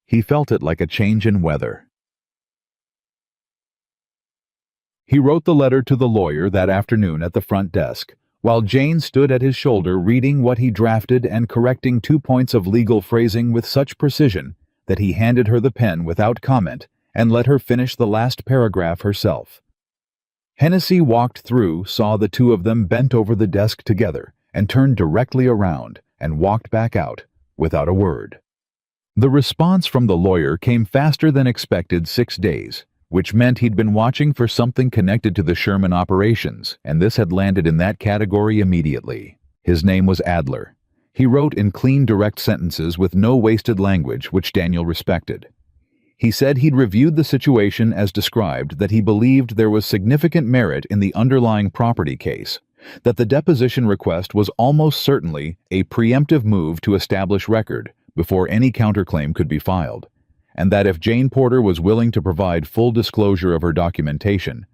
He felt it like a change in weather. He wrote the letter to the lawyer that afternoon at the front desk, while Jane stood at his shoulder reading what he drafted and correcting 2 points of legal phrasing with such precision that he handed her the pen without comment and let her finish the last paragraph herself. Hennessy walked through, saw the 2 of them bent over the desk together, and turned directly around and walked back out, without a word. The response from the lawyer came faster than expected 6 days, which meant he'd been watching for something connected to the Sherman operations, and this had landed in that category immediately. His name was Adler. He wrote in clean, direct sentences with no wasted language, which Daniel respected. He said he'd reviewed the situation as described, that he believed there was significant merit in the underlying property case, that the deposition request was almost certainly a preemptive move to establish record before any counterclaim could be filed, and that if Jane Porter was willing to provide full disclosure of her documentation,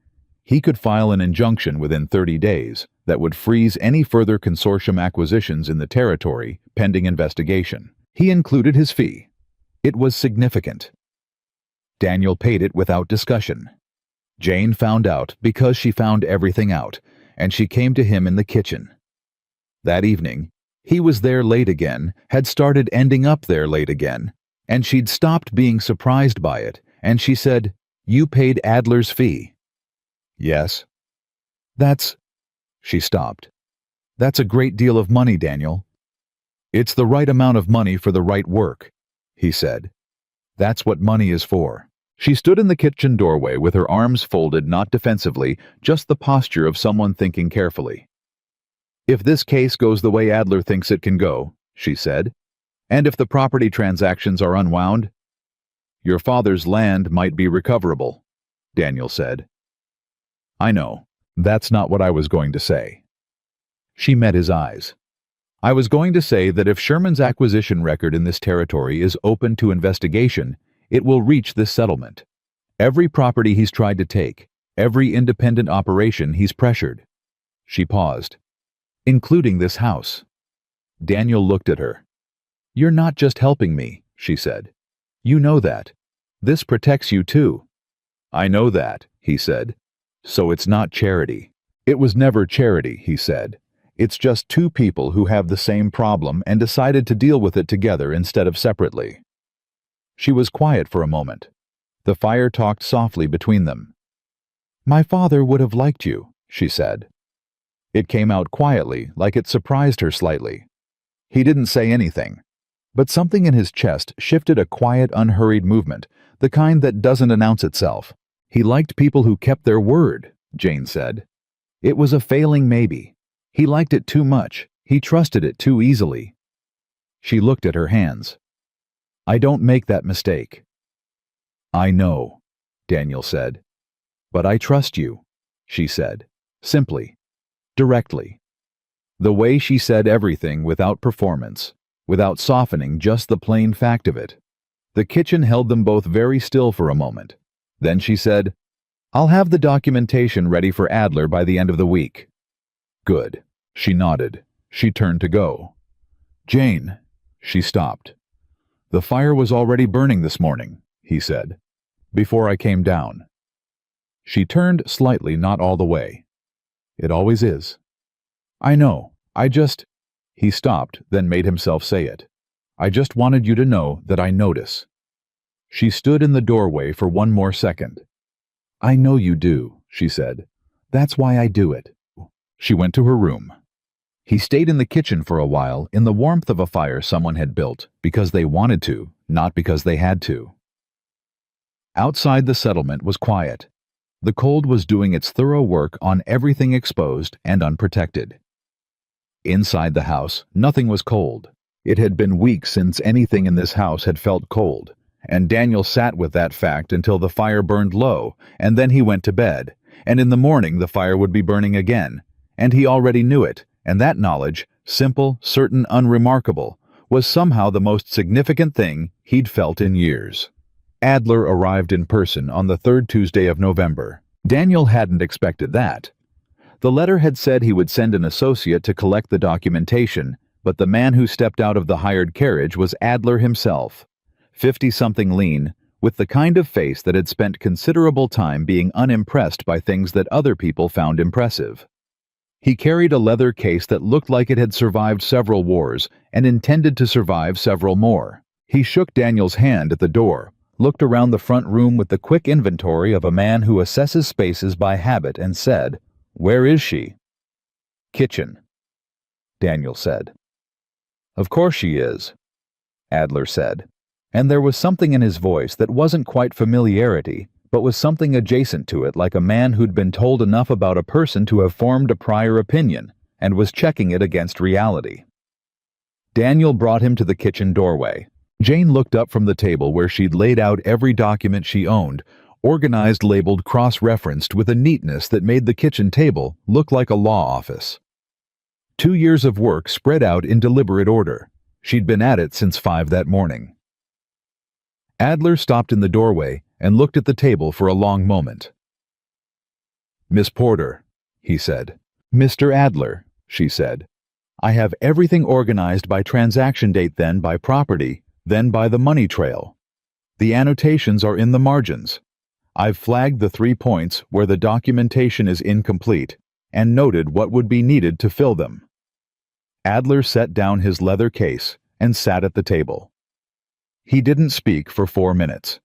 he could file an injunction within 30 days that would freeze any further consortium acquisitions in the territory pending investigation. He included his fee. It was significant. Daniel paid it without discussion. Jane found out because she found everything out, and she came to him in the kitchen. That evening, he was there late again, had started ending up there late again, and she'd stopped being surprised by it, and she said, "You paid Adler's fee." "Yes." "That's—" She stopped. "That's a great deal of money, Daniel." "It's the right amount of money for the right work," he said. "That's what money is for." She stood in the kitchen doorway with her arms folded, not defensively, just the posture of someone thinking carefully. "If this case goes the way Adler thinks it can go," she said, "and if the property transactions are unwound, your father's land might be recoverable," Daniel said. "I know. That's not what I was going to say." She met his eyes. "I was going to say that if Sherman's acquisition record in this territory is open to investigation, it will reach this settlement. Every property he's tried to take, every independent operation he's pressured." She paused. "Including this house." Daniel looked at her. "You're not just helping me," she said. "You know that. This protects you too." "I know that," he said. "So it's not charity." "It was never charity," he said. "It's just 2 people who have the same problem and decided to deal with it together instead of separately." She was quiet for a moment. The fire talked softly between them. "My father would have liked you," she said. It came out quietly, like it surprised her slightly. He didn't say anything, but something in his chest shifted, a quiet, unhurried movement, the kind that doesn't announce itself. "He liked people who kept their word," Jane said. "It was a failing maybe. He liked it too much. He trusted it too easily." She looked at her hands. "I don't make that mistake." "I know," Daniel said. "But I trust you," she said, simply, directly. The way she said everything without performance, without softening, just the plain fact of it. The kitchen held them both very still for a moment. Then she said, "I'll have the documentation ready for Adler by the end of the week." "Good." She nodded. She turned to go. "Jane." She stopped. "The fire was already burning this morning," he said, "before I came down." She turned slightly, not all the way. "It always is." "I know. I just—" He stopped, then made himself say it. "I just wanted you to know that I notice." She stood in the doorway for one more second. I know you do, she said. That's why I do it. She went to her room. He stayed in the kitchen for a while in the warmth of a fire someone had built because they wanted to, not because they had to. Outside the settlement was quiet. The cold was doing its thorough work on everything exposed and unprotected. Inside the house, nothing was cold. It had been weeks since anything in this house had felt cold, and Daniel sat with that fact until the fire burned low, and then he went to bed, and in the morning the fire would be burning again, and he already knew it, and that knowledge, simple, certain, unremarkable, was somehow the most significant thing he'd felt in years. Adler arrived in person on the third Tuesday of November. Daniel hadn't expected that. The letter had said he would send an associate to collect the documentation, but the man who stepped out of the hired carriage was Adler himself, 50-something lean, with the kind of face that had spent considerable time being unimpressed by things that other people found impressive. He carried a leather case that looked like it had survived several wars and intended to survive several more. He shook Daniel's hand at the door, looked around the front room with the quick inventory of a man who assesses spaces by habit and said, "Where is she?" "Kitchen," Daniel said. "Of course she is," Adler said, and there was something in his voice that wasn't quite familiarity, but was something adjacent to it, like a man who'd been told enough about a person to have formed a prior opinion and was checking it against reality. Daniel brought him to the kitchen doorway. Jane looked up from the table where she'd laid out every document she owned, organized, labeled, cross-referenced with a neatness that made the kitchen table look like a law office. 2 years of work spread out in deliberate order. She'd been at it since 5 that morning. Adler stopped in the doorway and looked at the table for a long moment. "Miss Porter," he said. "Mr. Adler," she said. "I have everything organized by transaction date, then by property, then by the money trail. The annotations are in the margins. I've flagged the 3 points where the documentation is incomplete and noted what would be needed to fill them." Adler set down his leather case and sat at the table. He didn't speak for 4 minutes.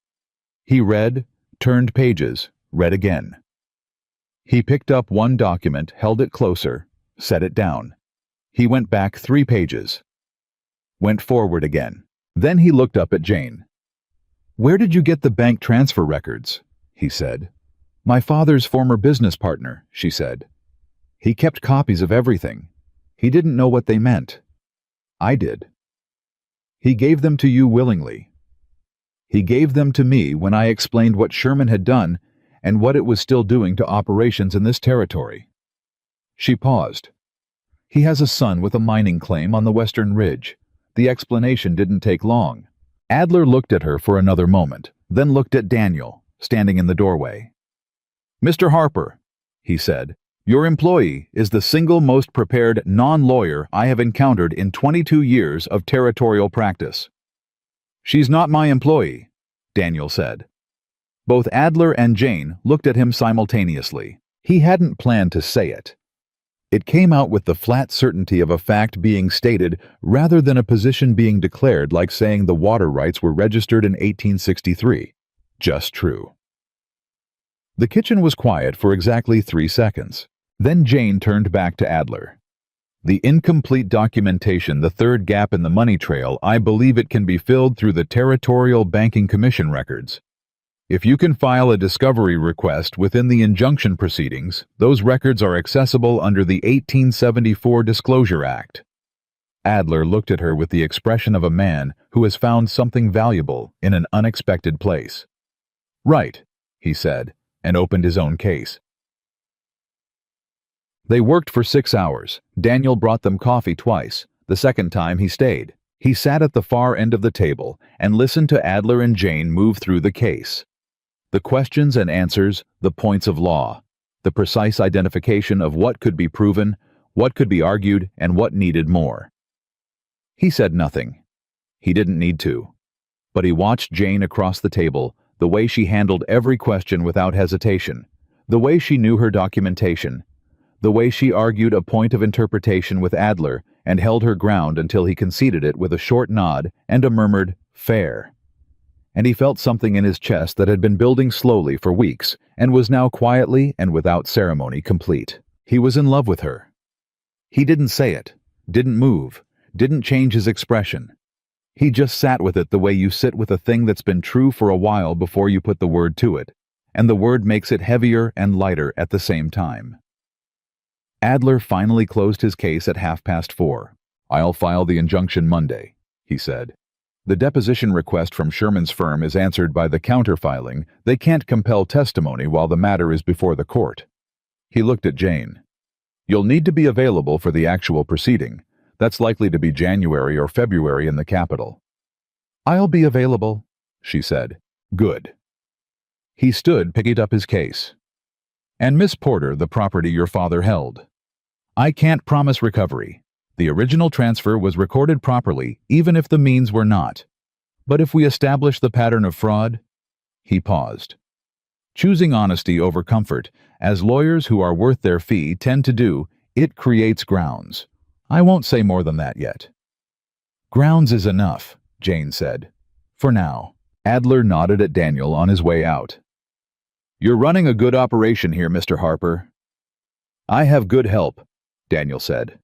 He read, turned pages, read again. He picked up one document, held it closer, set it down. He went back 3 pages. Went forward again. Then he looked up at Jane. "Where did you get the bank transfer records?" he said. "My father's former business partner," she said. "He kept copies of everything. He didn't know what they meant. I did. He gave them to you willingly. He gave them to me when I explained what Sherman had done and what it was still doing to operations in this territory." She paused. "He has a son with a mining claim on the Western Ridge." The explanation didn't take long. Adler looked at her for another moment, then looked at Daniel, standing in the doorway. "Mr. Harper," he said, "your employee is the single most prepared non-lawyer I have encountered in 22 years of territorial practice." "She's not my employee," Daniel said. Both Adler and Jane looked at him simultaneously. He hadn't planned to say it. It came out with the flat certainty of a fact being stated rather than a position being declared, like saying the water rights were registered in 1863. Just true. The kitchen was quiet for exactly 3 seconds. Then Jane turned back to Adler. "The incomplete documentation, the third gap in the money trail, I believe it can be filled through the Territorial Banking Commission records. If you can file a discovery request within the injunction proceedings, those records are accessible under the 1874 Disclosure Act." Adler looked at her with the expression of a man who has found something valuable in an unexpected place. "Right," he said, and opened his own case. They worked for 6 hours. Daniel brought them coffee twice. The second time he stayed. He sat at the far end of the table and listened to Adler and Jane move through the case. The questions and answers, the points of law, the precise identification of what could be proven, what could be argued, and what needed more. He said nothing. He didn't need to. But he watched Jane across the table, the way she handled every question without hesitation, the way she knew her documentation, the way she argued a point of interpretation with Adler and held her ground until he conceded it with a short nod and a murmured, "Fair." and he felt something in his chest that had been building slowly for weeks and was now quietly and without ceremony complete. He was in love with her. He didn't say it, didn't move, didn't change his expression. He just sat with it the way you sit with a thing that's been true for a while before you put the word to it, and the word makes it heavier and lighter at the same time. Adler finally closed his case at 4:30. "I'll file the injunction Monday," he said. "The deposition request from Sherman's firm is answered by the counterfiling. They can't compel testimony while the matter is before the court." He looked at Jane. "You'll need to be available for the actual proceeding. That's likely to be January or February in the capital." "I'll be available," she said. "Good." He stood, picking up his case. "And Miss Porter, the property your father held. I can't promise recovery. The original transfer was recorded properly, even if the means were not. But if we establish the pattern of fraud—" He paused. "Choosing honesty over comfort, as lawyers who are worth their fee tend to do, it creates grounds. I won't say more than that yet." "Grounds is enough," Jane said. "For now." Adler nodded at Daniel on his way out. "You're running a good operation here, Mr. Harper." "I have good help," Daniel said.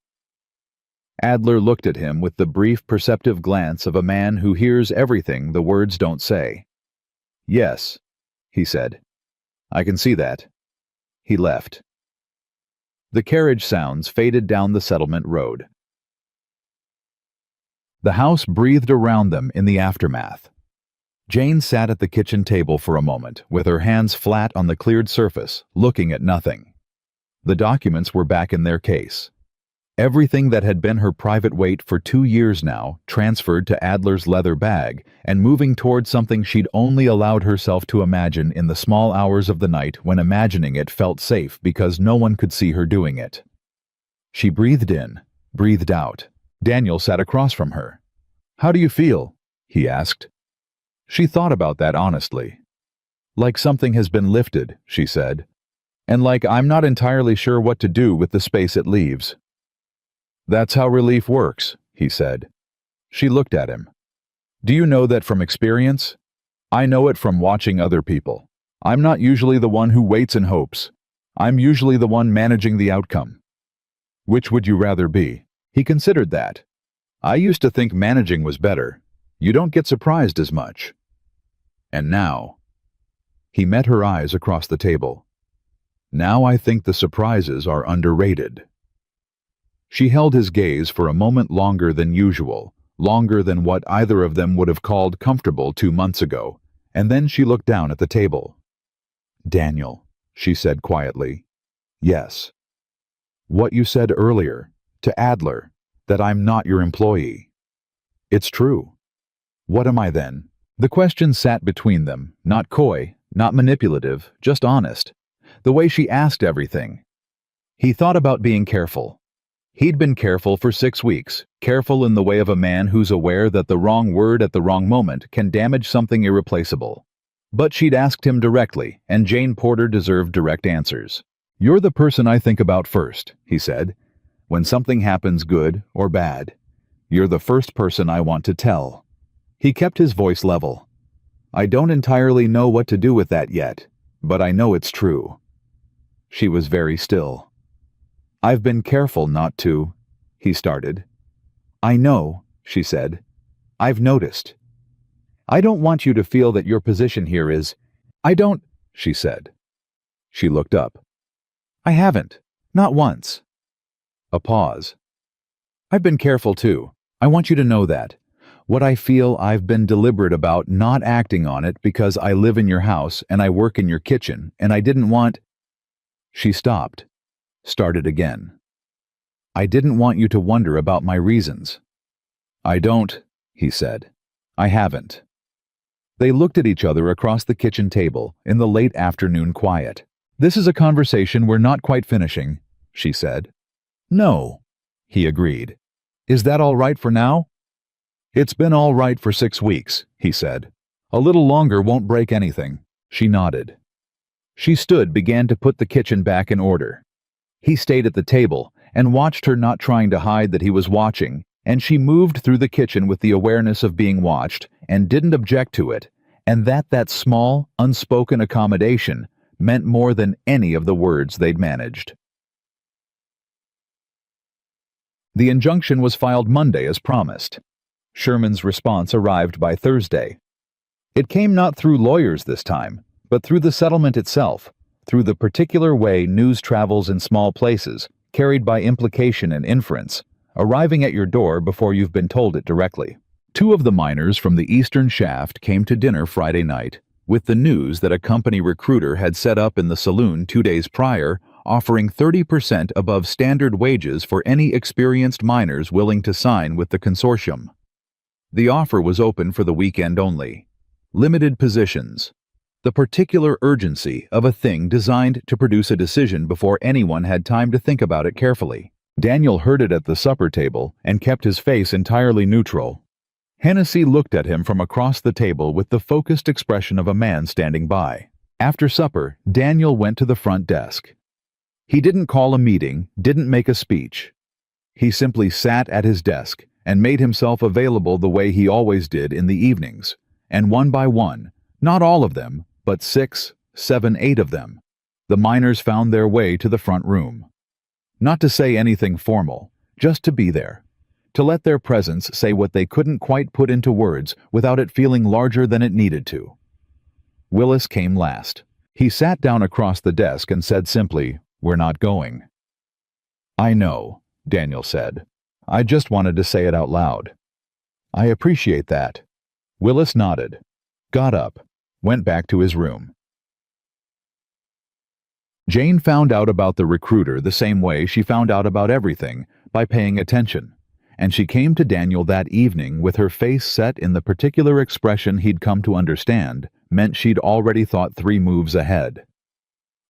Adler looked at him with the brief, perceptive glance of a man who hears everything the words don't say. "Yes," he said. "I can see that." He left. The carriage sounds faded down the settlement road. The house breathed around them in the aftermath. Jane sat at the kitchen table for a moment, with her hands flat on the cleared surface, looking at nothing. The documents were back in their case. Everything that had been her private weight for 2 years now transferred to Adler's leather bag and moving toward something she'd only allowed herself to imagine in the small hours of the night when imagining it felt safe because no one could see her doing it. She breathed in, breathed out. Daniel sat across from her. "How do you feel?" he asked. She thought about that honestly. "Like something has been lifted," she said. "And like I'm not entirely sure what to do with the space it leaves." "That's how relief works," he said. She looked at him. "Do you know that from experience?" "I know it from watching other people. I'm not usually the one who waits and hopes. I'm usually the one managing the outcome." "Which would you rather be?" He considered that. "I used to think managing was better. You don't get surprised as much." "And now—" He met her eyes across the table. "Now I think the surprises are underrated." She held his gaze for a moment longer than usual, longer than what either of them would have called comfortable 2 months ago, and then she looked down at the table. "Daniel," she said quietly. "Yes. What you said earlier, to Adler, that I'm not your employee. It's true. What am I then?" The question sat between them, not coy, not manipulative, just honest. The way she asked everything. He thought about being careful. He'd been careful for 6 weeks, careful in the way of a man who's aware that the wrong word at the wrong moment can damage something irreplaceable. But she'd asked him directly, and Jane Porter deserved direct answers. "You're the person I think about first," he said. "When something happens, good or bad. You're the first person I want to tell." He kept his voice level. "I don't entirely know what to do with that yet, but I know it's true." She was very still. "I've been careful not to," he started. "I know," she said. "I've noticed. I don't want you to feel that your position here is—" "I don't," she said. She looked up. "I haven't. Not once." A pause. "I've been careful too. I want you to know that. What I feel I've been deliberate about not acting on it because I live in your house and I work in your kitchen and I didn't want—" She stopped. Started again. "I didn't want you to wonder about my reasons." "I don't," he said. "I haven't." They looked at each other across the kitchen table in the late afternoon quiet. "This is a conversation we're not quite finishing," she said. "No," he agreed. "Is that all right for now?" "It's been all right for 6 weeks," he said. "A little longer won't break anything." She nodded. She stood, began to put the kitchen back in order. He stayed at the table and watched her, not trying to hide that he was watching, and she moved through the kitchen with the awareness of being watched and didn't object to it, and that small, unspoken accommodation meant more than any of the words they'd managed. The injunction was filed Monday as promised. Sherman's response arrived by Thursday. It came not through lawyers this time, but through the settlement itself, through the particular way news travels in small places, carried by implication and inference, arriving at your door before you've been told it directly. 2 of the miners from the Eastern Shaft came to dinner Friday night, with the news that a company recruiter had set up in the saloon 2 days prior, offering 30% above standard wages for any experienced miners willing to sign with the consortium. The offer was open for the weekend only. Limited positions. The particular urgency of a thing designed to produce a decision before anyone had time to think about it carefully. Daniel heard it at the supper table and kept his face entirely neutral. Hennessy looked at him from across the table with the focused expression of a man standing by. After supper, Daniel went to the front desk. He didn't call a meeting, didn't make a speech. He simply sat at his desk and made himself available the way he always did in the evenings, and one by one, not all of them, but 6, 7, 8 of them, the miners found their way to the front room. Not to say anything formal, just to be there, to let their presence say what they couldn't quite put into words without it feeling larger than it needed to. Willis came last. He sat down across the desk and said simply, "We're not going." "I know," Daniel said. "I just wanted to say it out loud." "I appreciate that." Willis nodded, got up, went back to his room. Jane found out about the recruiter the same way she found out about everything, by paying attention, and she came to Daniel that evening with her face set in the particular expression he'd come to understand meant she'd already thought 3 moves ahead.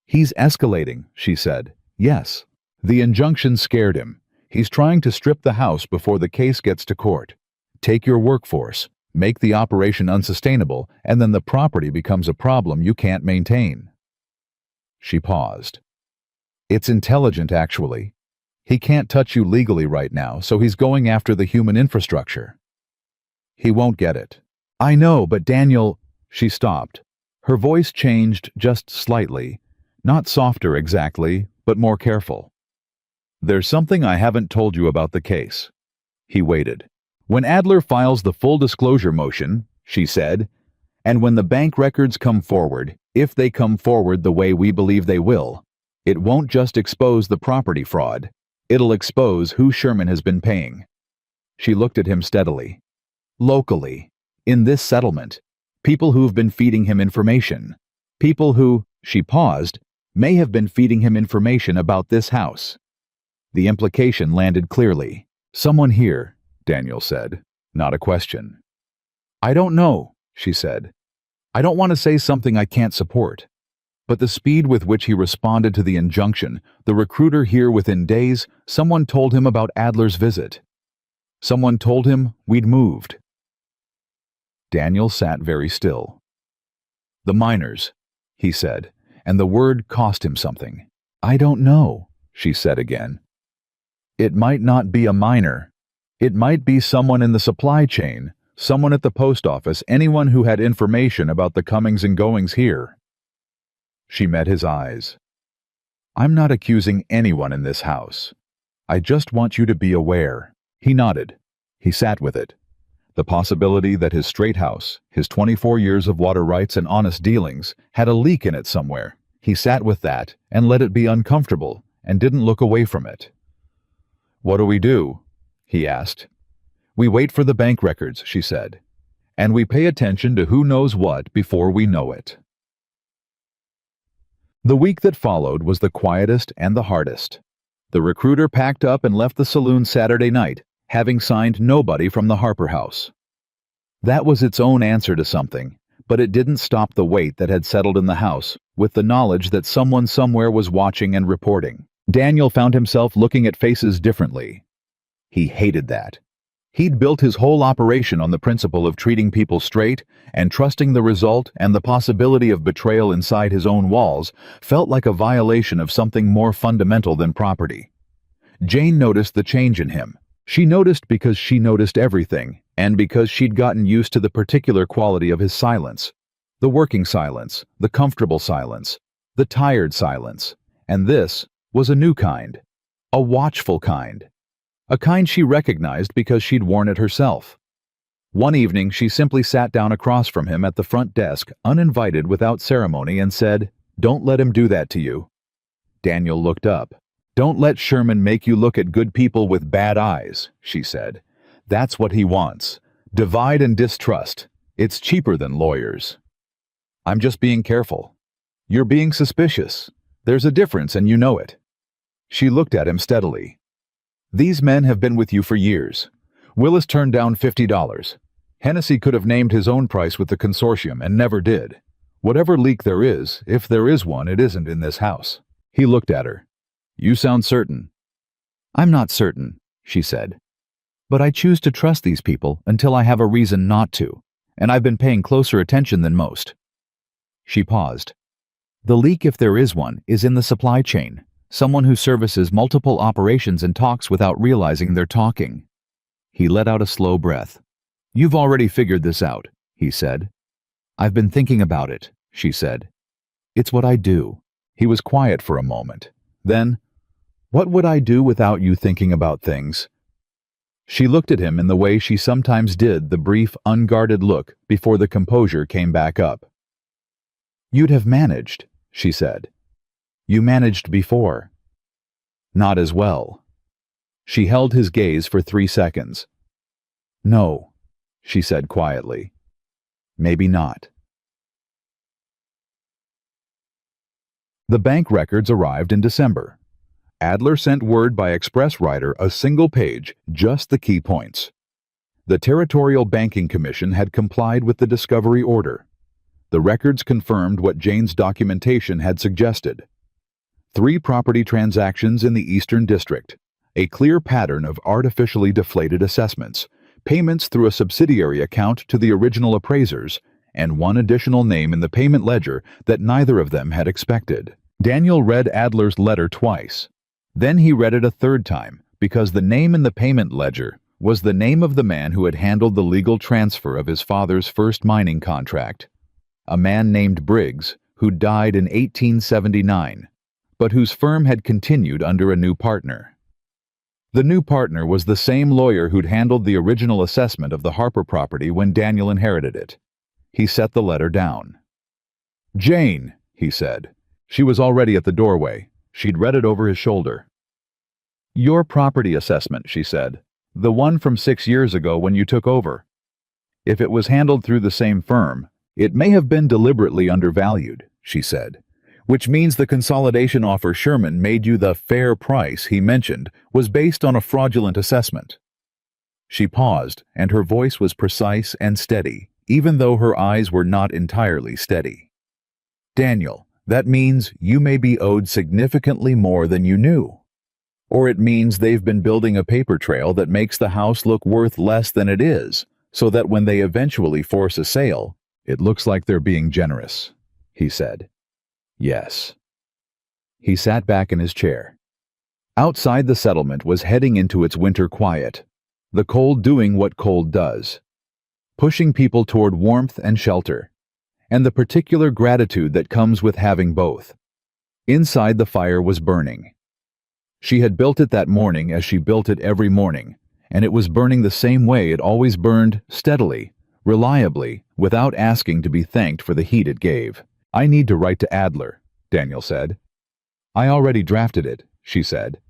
"He's escalating," she said. "Yes. The injunction scared him. He's trying to strip the house before the case gets to court. Take your workforce, make the operation unsustainable, and then the property becomes a problem you can't maintain." She paused. "It's intelligent, actually. He can't touch you legally right now, so he's going after the human infrastructure. He won't get it." "I know, but Daniel—" She stopped. Her voice changed just slightly. Not softer exactly, but more careful. "There's something I haven't told you about the case." He waited. "When Adler files the full disclosure motion," she said, "and when the bank records come forward, if they come forward the way we believe they will, it won't just expose the property fraud. It'll expose who Sherman has been paying." She looked at him steadily. "Locally, in this settlement, people who've been feeding him information. People who," she paused, "may have been feeding him information about this house." The implication landed clearly. "Someone here," Daniel said, not a question. "I don't know," she said. "I don't want to say something I can't support." But the speed with which he responded to the injunction, the recruiter here within days, someone told him about Adler's visit. Someone told him we'd moved. Daniel sat very still. "The miners," he said, and the word cost him something. "I don't know," she said again. "It might not be a miner. It might be someone in the supply chain, someone at the post office, anyone who had information about the comings and goings here." She met his eyes. "I'm not accusing anyone in this house. I just want you to be aware." He nodded. He sat with it. The possibility that his straight house, his 24 years of water rights and honest dealings, had a leak in it somewhere. He sat with that and let it be uncomfortable and didn't look away from it. "What do we do?" he asked. "We wait for the bank records," she said. "And we pay attention to who knows what before we know it." The week that followed was the quietest and the hardest. The recruiter packed up and left the saloon Saturday night, having signed nobody from the Harper house. That was its own answer to something, but it didn't stop the weight that had settled in the house, with the knowledge that someone somewhere was watching and reporting. Daniel found himself looking at faces differently. He hated that. He'd built his whole operation on the principle of treating people straight, and trusting the result and the possibility of betrayal inside his own walls felt like a violation of something more fundamental than property. Jane noticed the change in him. She noticed because she noticed everything, and because she'd gotten used to the particular quality of his silence, The working silence, the comfortable silence, the tired silence. And this was a new kind. A watchful kind. A kind she recognized because she'd worn it herself. One evening, she simply sat down across from him at the front desk, uninvited, without ceremony, and said, "Don't let him do that to you." Daniel looked up. "Don't let Sherman make you look at good people with bad eyes," she said. "That's what he wants. Divide and distrust. It's cheaper than lawyers." "I'm just being careful." "You're being suspicious. There's a difference and you know it." She looked at him steadily. "These men have been with you for years. Willis turned down $50. Hennessy could have named his own price with the consortium and never did. Whatever leak there is, if there is one, it isn't in this house." He looked at her. "You sound certain." "I'm not certain," she said. "But I choose to trust these people until I have a reason not to, and I've been paying closer attention than most." She paused. "The leak, if there is one, is in the supply chain. Someone who services multiple operations and talks without realizing they're talking." He let out a slow breath. "You've already figured this out," he said. "I've been thinking about it," she said. "It's what I do." He was quiet for a moment. Then, "What would I do without you thinking about things?" She looked at him in the way she sometimes did, the brief, unguarded look before the composure came back up. "You'd have managed," she said. "You managed before." "Not as well." She held his gaze for 3 seconds. "No," she said quietly. "Maybe not." The bank records arrived in December. Adler sent word by express rider, a single page, just the key points. The Territorial Banking Commission had complied with the discovery order. The records confirmed what Jane's documentation had suggested. 3 property transactions in the Eastern District, a clear pattern of artificially deflated assessments, payments through a subsidiary account to the original appraisers, and one additional name in the payment ledger that neither of them had expected. Daniel read Adler's letter twice. Then he read it a third time, because the name in the payment ledger was the name of the man who had handled the legal transfer of his father's first mining contract. A man named Briggs, who died in 1879, but whose firm had continued under a new partner. The new partner was the same lawyer who'd handled the original assessment of the Harper property when Daniel inherited it. He set the letter down. "Jane," he said. She was already at the doorway. She'd read it over his shoulder. "Your property assessment," she said. "The one from 6 years ago when you took over. If it was handled through the same firm, it may have been deliberately undervalued," she said. "Which means the consolidation offer Sherman made you, the fair price he mentioned, was based on a fraudulent assessment." She paused, and her voice was precise and steady, even though her eyes were not entirely steady. "Daniel, that means you may be owed significantly more than you knew. Or it means they've been building a paper trail that makes the house look worth less than it is, so that when they eventually force a sale, it looks like they're being generous," he said. "Yes." He sat back in his chair. Outside, the settlement was heading into its winter quiet, the cold doing what cold does, pushing people toward warmth and shelter, and the particular gratitude that comes with having both. Inside, the fire was burning. She had built it that morning as she built it every morning, and it was burning the same way it always burned, steadily, reliably, without asking to be thanked for the heat it gave. "I need to write to Adler," Daniel said. "I already drafted it," she said.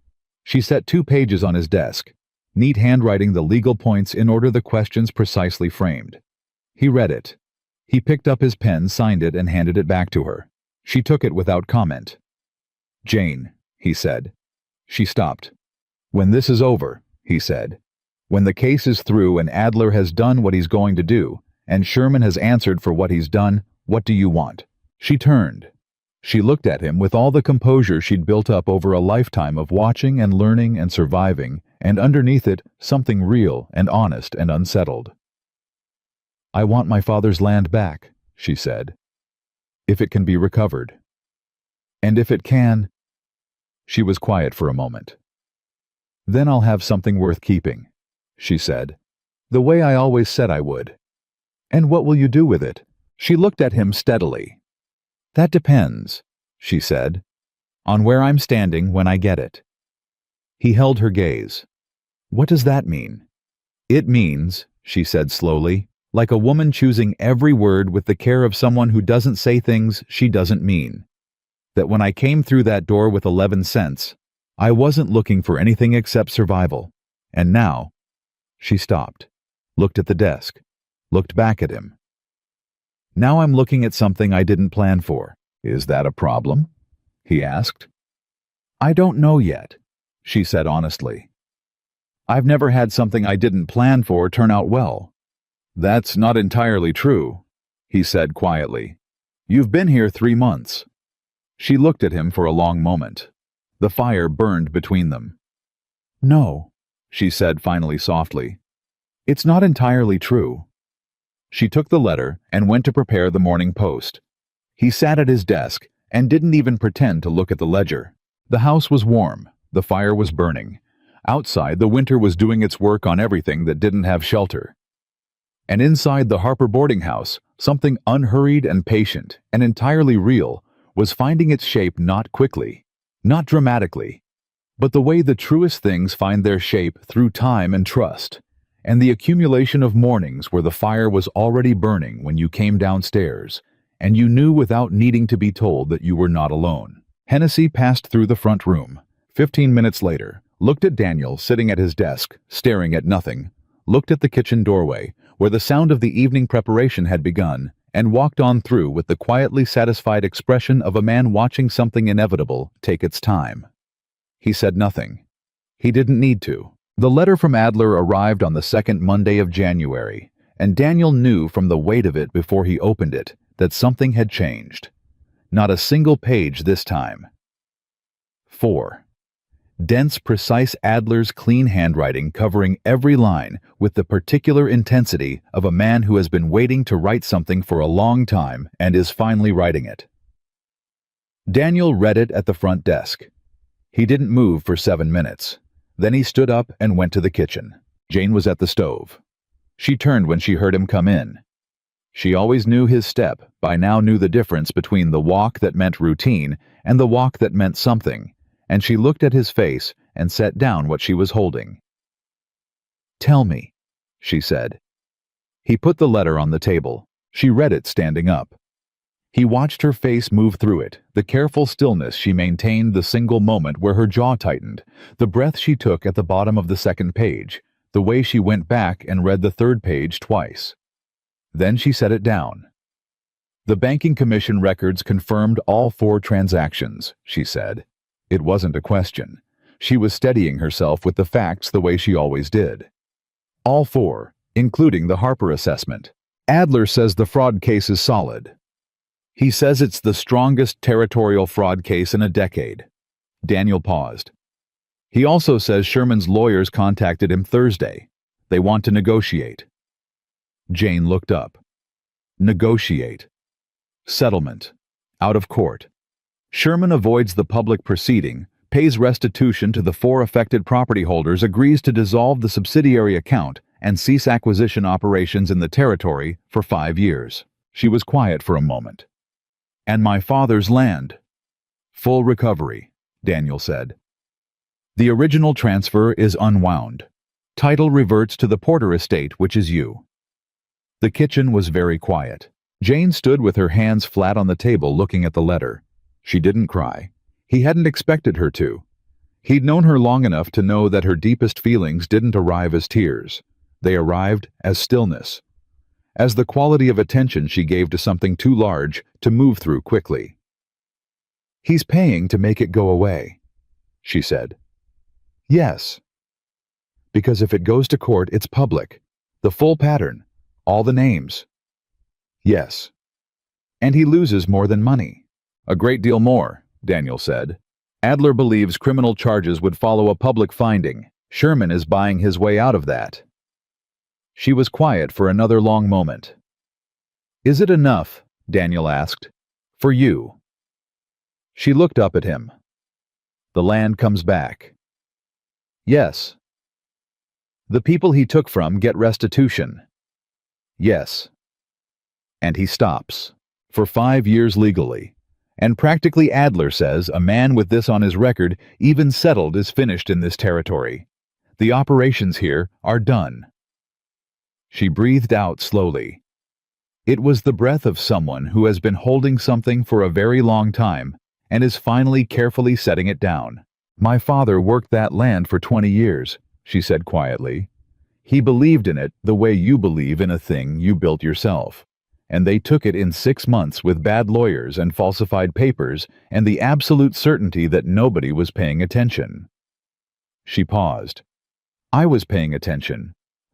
She set 2 pages on his desk, neat handwriting, the legal points in order, the questions precisely framed. He read it. He picked up his pen, signed it, and handed it back to her. She took it without comment. "Jane," he said. She stopped. "When this is over," he said, "when the case is through and Adler has done what he's going to do, and Sherman has answered for what he's done, what do you want?" She turned. She looked at him with all the composure she'd built up over a lifetime of watching and learning and surviving, and underneath it, something real and honest and unsettled. "I want my father's land back," she said. "If it can be recovered." "And if it can—" She was quiet for a moment. "Then I'll have something worth keeping," she said, "the way I always said I would." "And what will you do with it?" She looked at him steadily. "That depends," she said, "on where I'm standing when I get it." He held her gaze. "What does that mean?" "It means," she said slowly, like a woman choosing every word with the care of someone who doesn't say things she doesn't mean, that when I came through that door with 11 cents, I wasn't looking for anything except survival. And now—" She stopped, looked at the desk, looked back at him. "Now I'm looking at something I didn't plan for. Is that a problem?" he asked. "I don't know yet," she said honestly. "I've never had something I didn't plan for turn out well." "That's not entirely true," he said quietly. "You've been here 3 months." She looked at him for a long moment. The fire burned between them. "No," she said finally softly. "It's not entirely true." She took the letter and went to prepare the morning post. He sat at his desk and didn't even pretend to look at the ledger. The house was warm. The fire was burning. Outside, the winter was doing its work on everything that didn't have shelter. And inside the Harper boarding house, something unhurried and patient and entirely real was finding its shape, not quickly, not dramatically, but the way the truest things find their shape through time and trust, and the accumulation of mornings where the fire was already burning when you came downstairs, and you knew without needing to be told that you were not alone. Hennessy passed through the front room. 15 minutes later, looked at Daniel sitting at his desk, staring at nothing, looked at the kitchen doorway, where the sound of the evening preparation had begun, and walked on through with the quietly satisfied expression of a man watching something inevitable take its time. He said nothing. He didn't need to. The letter from Adler arrived on the second Monday of January, and Daniel knew from the weight of it before he opened it that something had changed. Not a single page this time. 4. Dense, precise Adler's clean handwriting covering every line with the particular intensity of a man who has been waiting to write something for a long time and is finally writing it. Daniel read it at the front desk. He didn't move for 7 minutes. Then he stood up and went to the kitchen. Jane was at the stove. She turned when she heard him come in. She always knew his step, by now knew the difference between the walk that meant routine and the walk that meant something, and she looked at his face and set down what she was holding. "Tell me," she said. He put the letter on the table. She read it standing up. He watched her face move through it, the careful stillness she maintained, the single moment where her jaw tightened, the breath she took at the bottom of the second page, the way she went back and read the third page twice. Then she set it down. "The banking commission records confirmed all 4 transactions," she said. It wasn't a question. She was steadying herself with the facts the way she always did. "All 4, including the Harper assessment. Adler says the fraud case is solid. He says it's the strongest territorial fraud case in a decade." Daniel paused. "He also says Sherman's lawyers contacted him Thursday. They want to negotiate." Jane looked up. Negotiate. Settlement. Out of court. Sherman avoids the public proceeding, pays restitution to the 4 affected property holders, agrees to dissolve the subsidiary account, and cease acquisition operations in the territory for 5 years. She was quiet for a moment. "And my father's land." "Full recovery," Daniel said. "The original transfer is unwound. Title reverts to the Porter estate, which is you." The kitchen was very quiet. Jane stood with her hands flat on the table looking at the letter. She didn't cry. He hadn't expected her to. He'd known her long enough to know that her deepest feelings didn't arrive as tears. They arrived as stillness, as the quality of attention she gave to something too large to move through quickly. "He's paying to make it go away," she said. "Yes. Because if it goes to court, it's public. The full pattern. All the names." "Yes. And he loses more than money." "A great deal more," Daniel said. "Adler believes criminal charges would follow a public finding. Sherman is buying his way out of that." She was quiet for another long moment. "Is it enough," Daniel asked, "for you?" She looked up at him. "The land comes back." "Yes." "The people he took from get restitution." "Yes." And he stops. For 5 years legally. And practically Adler says a man with this on his record even settled is finished in this territory. The operations here are done. She breathed out slowly. It was the breath of someone who has been holding something for a very long time and is finally carefully setting it down. My father worked that land for 20 years, she said quietly. He believed in it the way you believe in a thing you built yourself. And they took it in 6 months with bad lawyers and falsified papers and the absolute certainty that nobody was paying attention. She paused. I was paying attention.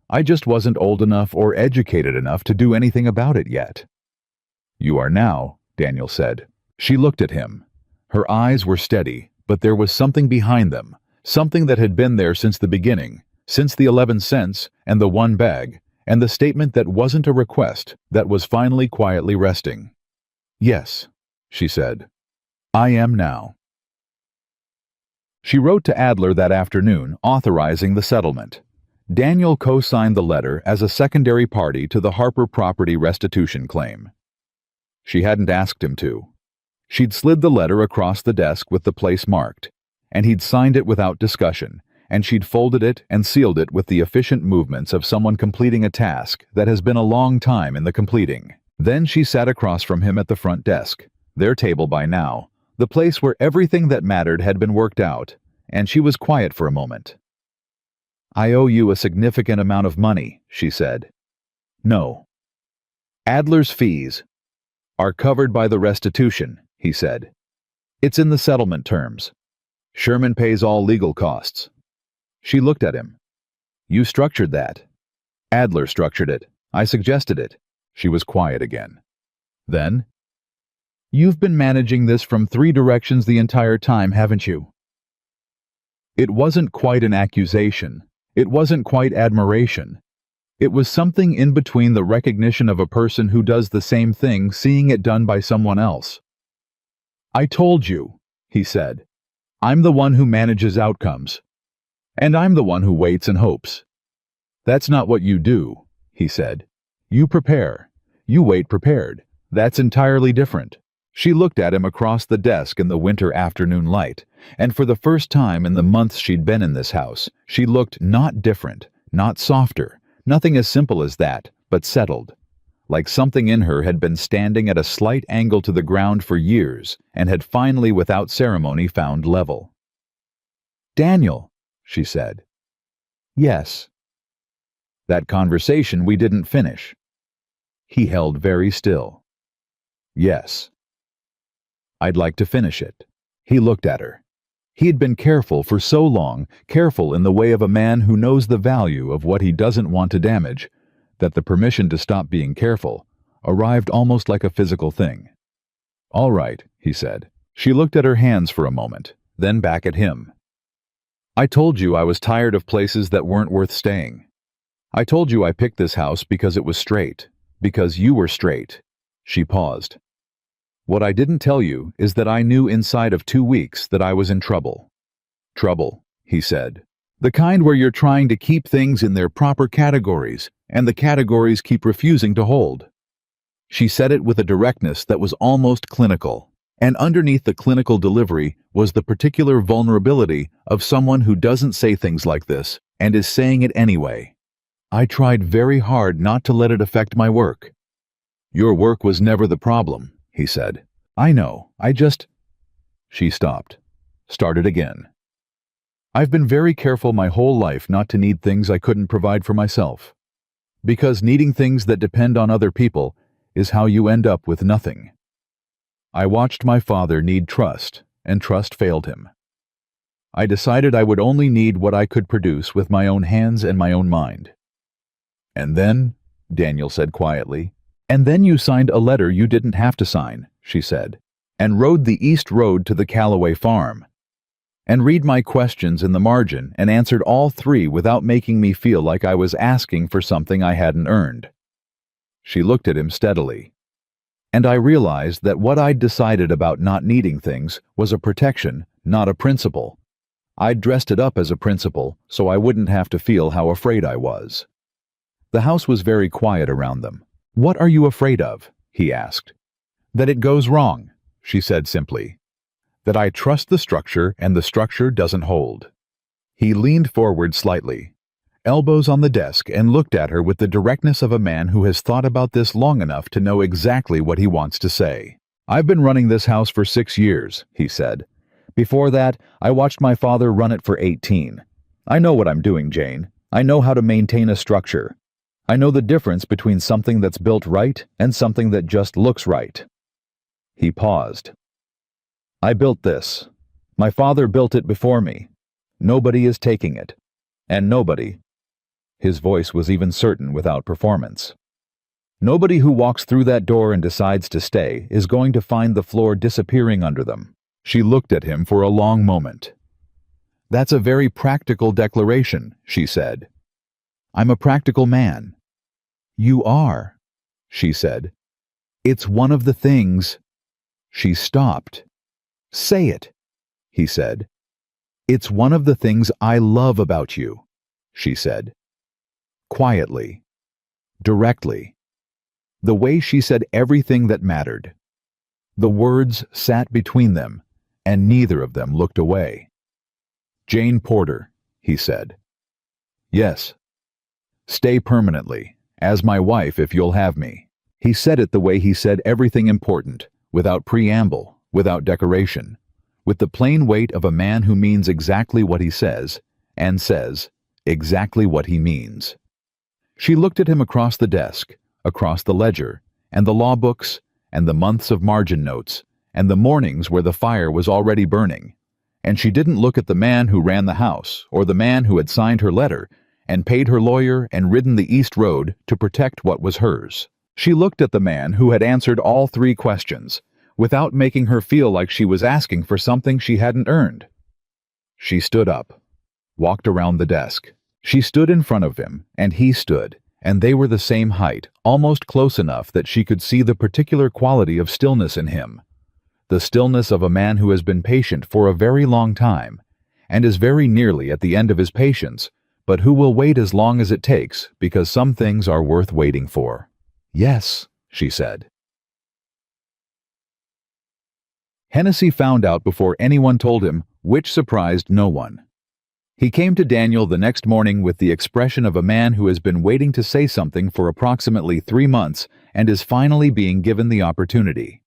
I just wasn't old enough or educated enough to do anything about it yet. You are now, Daniel said. She looked at him. Her eyes were steady, but there was something behind them, something that had been there since the beginning, since the 11 cents and the 1 bag, and the statement that wasn't a request, that was finally quietly resting. Yes, she said. I am now. She wrote to Adler that afternoon, authorizing the settlement. Daniel co-signed the letter as a secondary party to the Harper property restitution claim. She hadn't asked him to. She'd slid the letter across the desk with the place marked, and he'd signed it without discussion, and she'd folded it and sealed it with the efficient movements of someone completing a task that has been a long time in the completing. Then she sat across from him at the front desk, their table by now, the place where everything that mattered had been worked out, and she was quiet for a moment. I owe you a significant amount of money, she said. No. Adler's fees are covered by the restitution, he said. It's in the settlement terms. Sherman pays all legal costs. She looked at him. You structured that. Adler structured it. I suggested it. She was quiet again. Then, you've been managing this from 3 directions the entire time, haven't you? It wasn't quite an accusation. It wasn't quite admiration. It was something in between the recognition of a person who does the same thing seeing it done by someone else. I told you, he said. I'm the one who manages outcomes. And I'm the one who waits and hopes. That's not what you do, he said. You prepare. You wait prepared. That's entirely different. She looked at him across the desk in the winter afternoon light, and for the first time in the months she'd been in this house, she looked not different, not softer, nothing as simple as that, but settled. Like something in her had been standing at a slight angle to the ground for years and had finally without ceremony found level. Daniel, she said. Yes. That conversation we didn't finish. He held very still. Yes. I'd like to finish it. He looked at her. He had been careful for so long, careful in the way of a man who knows the value of what he doesn't want to damage, that the permission to stop being careful arrived almost like a physical thing. All right, he said. She looked at her hands for a moment, then back at him. I told you I was tired of places that weren't worth staying. I told you I picked this house because it was straight, because you were straight. She paused. What I didn't tell you is that I knew inside of 2 weeks that I was in trouble. Trouble, he said. The kind where you're trying to keep things in their proper categories, and the categories keep refusing to hold. She said it with a directness that was almost clinical, and underneath the clinical delivery was the particular vulnerability of someone who doesn't say things like this, and is saying it anyway. I tried very hard not to let it affect my work. Your work was never the problem, he said. I know, I just... She stopped. Started again. I've been very careful my whole life not to need things I couldn't provide for myself. Because needing things that depend on other people is how you end up with nothing. I watched my father need trust, and trust failed him. I decided I would only need what I could produce with my own hands and my own mind. And then, Daniel said quietly, and then you signed a letter you didn't have to sign, she said, and rode the East Road to the Calloway farm. And read my questions in the margin and answered all 3 without making me feel like I was asking for something I hadn't earned. She looked at him steadily. And I realized that what I'd decided about not needing things was a protection, not a principle. I'd dressed it up as a principle so I wouldn't have to feel how afraid I was. The house was very quiet around them. What are you afraid of? he asked. That it goes wrong, she said simply. That I trust the structure and the structure doesn't hold. He leaned forward slightly, elbows on the desk, and looked at her with the directness of a man who has thought about this long enough to know exactly what he wants to say. I've been running this house for 6 years, he said. Before that, I watched my father run it for 18. I know what I'm doing, Jane. I know how to maintain a structure. I know the difference between something that's built right and something that just looks right. He paused. I built this. My father built it before me. Nobody is taking it. And nobody, his voice was even certain without performance, nobody who walks through that door and decides to stay is going to find the floor disappearing under them. She looked at him for a long moment. That's a very practical declaration, she said. I'm a practical man. You are, she said. It's one of the things. She stopped. Say it, he said. It's one of the things I love about you, she said. Quietly, directly. The way she said everything that mattered. The words sat between them, and neither of them looked away. Jane Porter, he said. Yes. Stay permanently, as my wife if you'll have me. He said it the way he said everything important, without preamble, without decoration, with the plain weight of a man who means exactly what he says, and says exactly what he means. She looked at him across the desk, across the ledger, and the law books, and the months of margin notes, and the mornings where the fire was already burning, and she didn't look at the man who ran the house, or the man who had signed her letter, and paid her lawyer and ridden the East Road to protect what was hers. She looked at the man who had answered all 3 questions, without making her feel like she was asking for something she hadn't earned. She stood up, walked around the desk. She stood in front of him, and he stood, and they were the same height, almost close enough that she could see the particular quality of stillness in him. The stillness of a man who has been patient for a very long time, and is very nearly at the end of his patience, but who will wait as long as it takes because some things are worth waiting for. Yes, she said. Hennessy found out before anyone told him, which surprised no one. He came to Daniel the next morning with the expression of a man who has been waiting to say something for approximately 3 months and is finally being given the opportunity.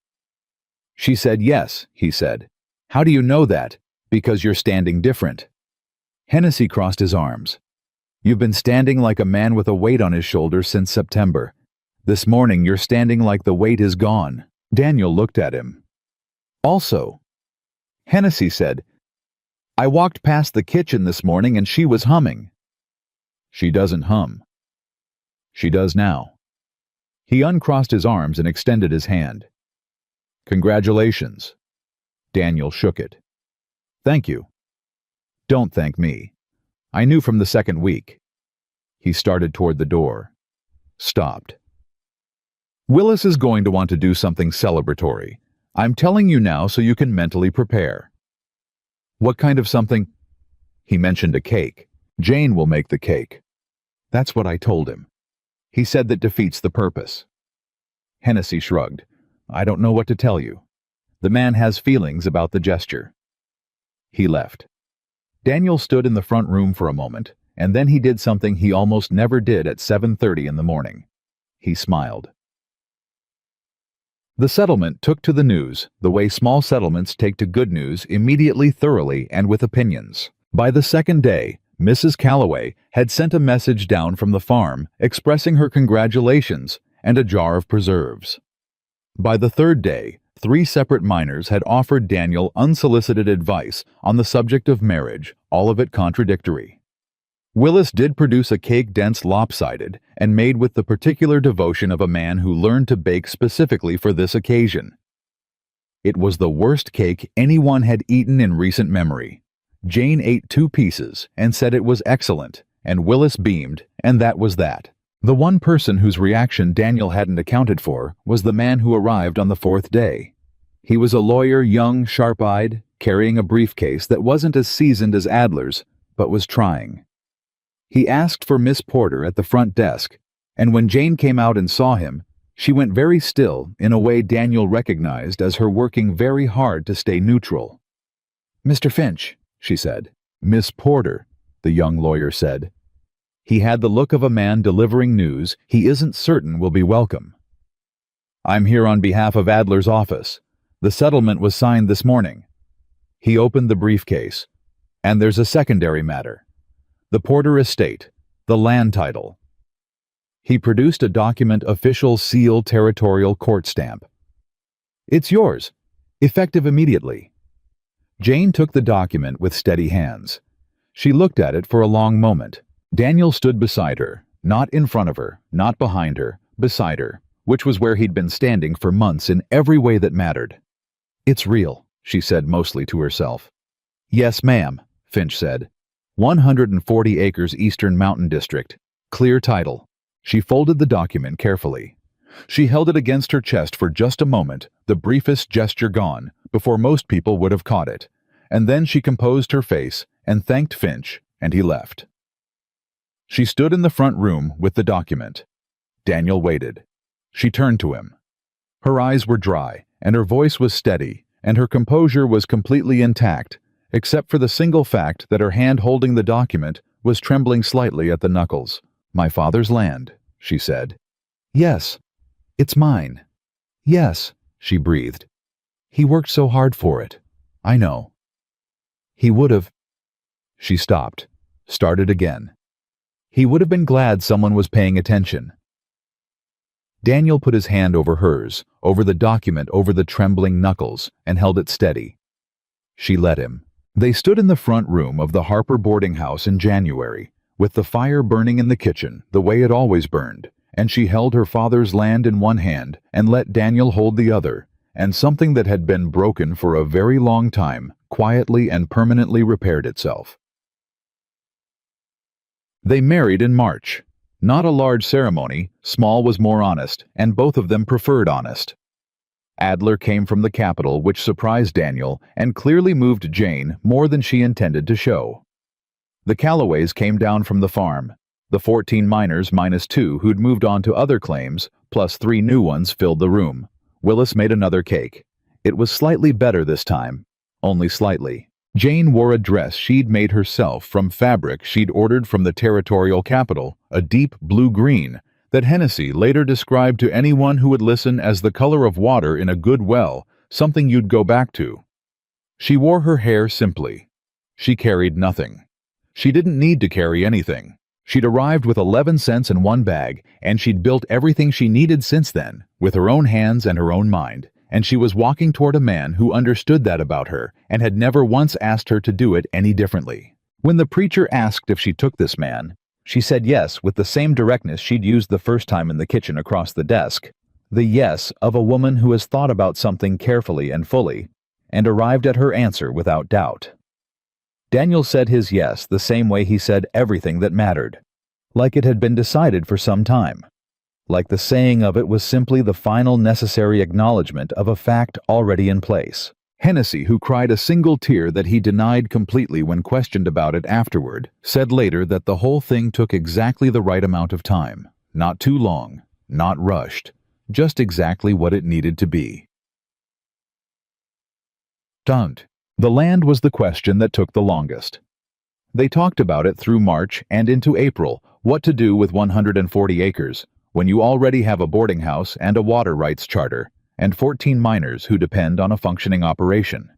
She said, yes, he said. How do you know that? Because you're standing different. Hennessy crossed his arms. You've been standing like a man with a weight on his shoulders since September. This morning you're standing like the weight is gone. Daniel looked at him. Also, Hennessy said, I walked past the kitchen this morning and she was humming. She doesn't hum. She does now. He uncrossed his arms and extended his hand. Congratulations. Daniel shook it. Thank you. Don't thank me. I knew from the second week. He started toward the door. Stopped. Willis is going to want to do something celebratory. I'm telling you now so you can mentally prepare. What kind of something? He mentioned a cake. Jane will make the cake. That's what I told him. He said that defeats the purpose. Hennessy shrugged. I don't know what to tell you. The man has feelings about the gesture. He left. Daniel stood in the front room for a moment, and then he did something he almost never did at 7:30 in the morning. He smiled. The settlement took to the news the way small settlements take to good news, immediately, thoroughly, and with opinions. By the second day, Mrs. Calloway had sent a message down from the farm expressing her congratulations and a jar of preserves. By the third day, 3 separate miners had offered Daniel unsolicited advice on the subject of marriage, all of it contradictory. Willis did produce a cake dense lopsided and made with the particular devotion of a man who learned to bake specifically for this occasion. It was the worst cake anyone had eaten in recent memory. Jane ate 2 pieces and said it was excellent, and Willis beamed, and that was that. The one person whose reaction Daniel hadn't accounted for was the man who arrived on the 4th day. He was a lawyer, young, sharp-eyed, carrying a briefcase that wasn't as seasoned as Adler's, but was trying. He asked for Miss Porter at the front desk, and when Jane came out and saw him, She went very still in a way Daniel recognized as her working very hard to stay neutral. "Mr. Finch," she said. "Miss Porter," the young lawyer said. He had the look of a man delivering news he isn't certain will be welcome. "I'm here on behalf of Adler's office. The settlement was signed this morning." He opened the briefcase. "And there's a secondary matter. The Porter estate, the land title." He produced a document official seal territorial court stamp. "It's yours, effective immediately." Jane took the document with steady hands. She looked at it for a long moment. Daniel stood beside her, not in front of her, not behind her, beside her, which was where he'd been standing for months in every way that mattered. "It's real," she said mostly to herself. "Yes, ma'am," Finch said. 140 acres Eastern Mountain District. Clear title." She folded the document carefully. She held it against her chest for just a moment, the briefest gesture gone, before most people would have caught it, and then she composed her face and thanked Finch, and he left. She stood in the front room with the document. Daniel waited. She turned to him. Her eyes were dry, and her voice was steady, and her composure was completely intact, except for the single fact that her hand holding the document was trembling slightly at the knuckles. "My father's land," she said. "Yes, it's mine." "Yes," she breathed. "He worked so hard for it. I know." "He would have—" She stopped, started again. "He would have been glad someone was paying attention." Daniel put his hand over hers, over the document, over the trembling knuckles, and held it steady. She let him. They stood in the front room of the Harper boarding house in January, with the fire burning in the kitchen the way it always burned, and she held her father's land in one hand and let Daniel hold the other, and something that had been broken for a very long time quietly and permanently repaired itself. They married in March. Not a large ceremony, small was more honest, and both of them preferred honest. Adler came from the capital, which surprised Daniel and clearly moved Jane more than she intended to show. The Calloways came down from the farm. The 14 miners minus 2 who'd moved on to other claims, plus 3 new ones, filled the room. Willis made another cake. It was slightly better this time. Only slightly. Jane wore a dress she'd made herself from fabric she'd ordered from the territorial capital, a deep blue-green, that Hennessy later described to anyone who would listen as the color of water in a good well, something you'd go back to. She wore her hair simply. She carried nothing. She didn't need to carry anything. She'd arrived with 11 cents in one bag, and she'd built everything she needed since then, with her own hands and her own mind, and she was walking toward a man who understood that about her and had never once asked her to do it any differently. When the preacher asked if she took this man, she said yes with the same directness she'd used the first time in the kitchen across the desk. The yes of a woman who has thought about something carefully and fully, and arrived at her answer without doubt. Daniel said his yes the same way he said everything that mattered, like it had been decided for some time, like the saying of it was simply the final necessary acknowledgement of a fact already in place. Hennessy, who cried a single tear that he denied completely when questioned about it afterward, said later that the whole thing took exactly the right amount of time, not too long, not rushed, just exactly what it needed to be. Don't. The land was the question that took the longest. They talked about it through March and into April, what to do with 140 acres, when you already have a boarding house and a water rights charter, and 14 miners who depend on a functioning operation.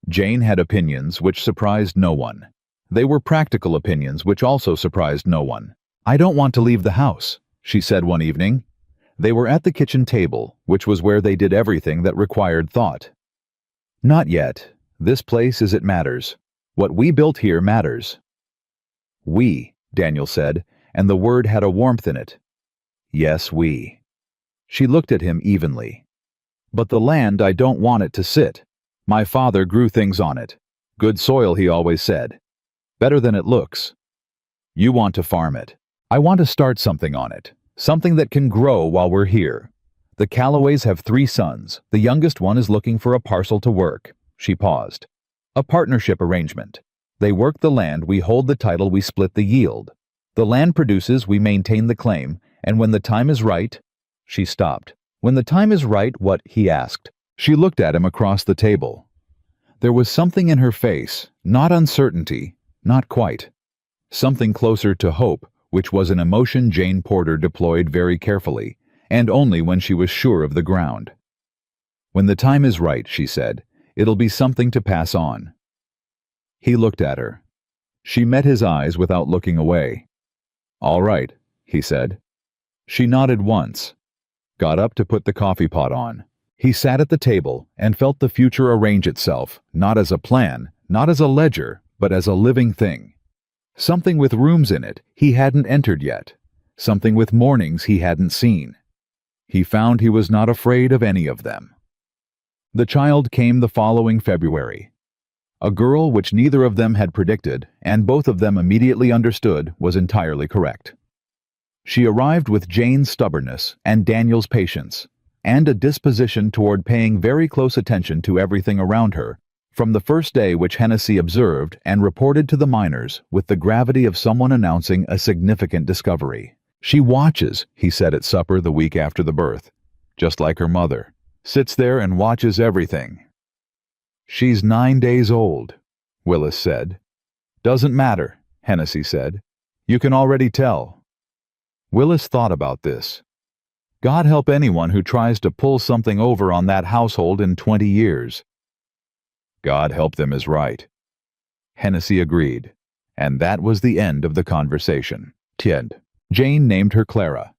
Jane had opinions which surprised no one. They were practical opinions which also surprised no one. "I don't want to leave the house," she said one evening. They were at the kitchen table, which was where they did everything that required thought. "Not yet. This place is it matters. What we built here matters." "We," Daniel said, and the word had a warmth in it. "Yes, we." She looked at him evenly. "But the land, I don't want it to sit. My father grew things on it. Good soil, he always said. Better than it looks. You want to farm it. I want to start something on it. Something that can grow while we're here. The Calloways have 3 sons. The youngest one is looking for a parcel to work." She paused. "A partnership arrangement. They work the land, we hold the title, we split the yield. The land produces, we maintain the claim, and when the time is right..." She stopped. When the time is right, what? He asked. She looked at him across the table. There was something in her face, not uncertainty, not quite. Something closer to hope, which was an emotion Jane Porter deployed very carefully, and only when she was sure of the ground. When the time is right, she said, it'll be something to pass on. He looked at her. She met his eyes without looking away. All right, he said. She nodded once, got up to put the coffee pot on. He sat at the table and felt the future arrange itself, not as a plan, not as a ledger, but as a living thing. Something with rooms in it he hadn't entered yet, something with mornings he hadn't seen. He found he was not afraid of any of them. The child came the following February. A girl which neither of them had predicted, and both of them immediately understood was entirely correct. She arrived with Jane's stubbornness and Daniel's patience, and a disposition toward paying very close attention to everything around her, from the first day which Hennessy observed and reported to the miners with the gravity of someone announcing a significant discovery. She watches, he said at supper the week after the birth, just like her mother. Sits there and watches everything. She's 9 days old, Willis said. Doesn't matter, Hennessy said. You can already tell. Willis thought about this. God help anyone who tries to pull something over on that household in 20 years. God help them is right. Hennessy agreed, and that was the end of the conversation. Tied. Jane named her Clara.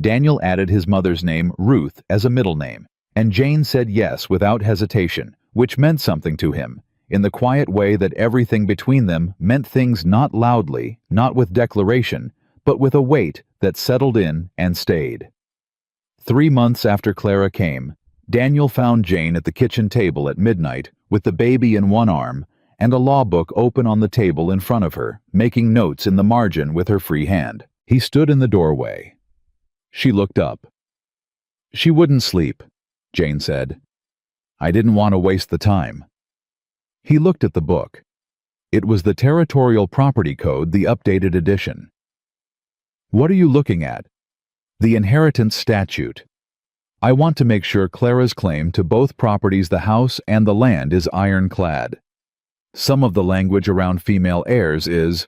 Daniel added his mother's name, Ruth, as a middle name, and Jane said yes without hesitation, which meant something to him, in the quiet way that everything between them meant things not loudly, not with declaration, but with a weight that settled in and stayed. 3 months after Clara came, Daniel found Jane at the kitchen table at midnight with the baby in one arm and a law book open on the table in front of her, making notes in the margin with her free hand. He stood in the doorway. She looked up. She wouldn't sleep, Jane said. I didn't want to waste the time. He looked at the book. It was the Territorial Property Code, the updated edition. What are you looking at? The Inheritance Statute. I want to make sure Clara's claim to both properties, the house and the land, is ironclad. Some of the language around female heirs is...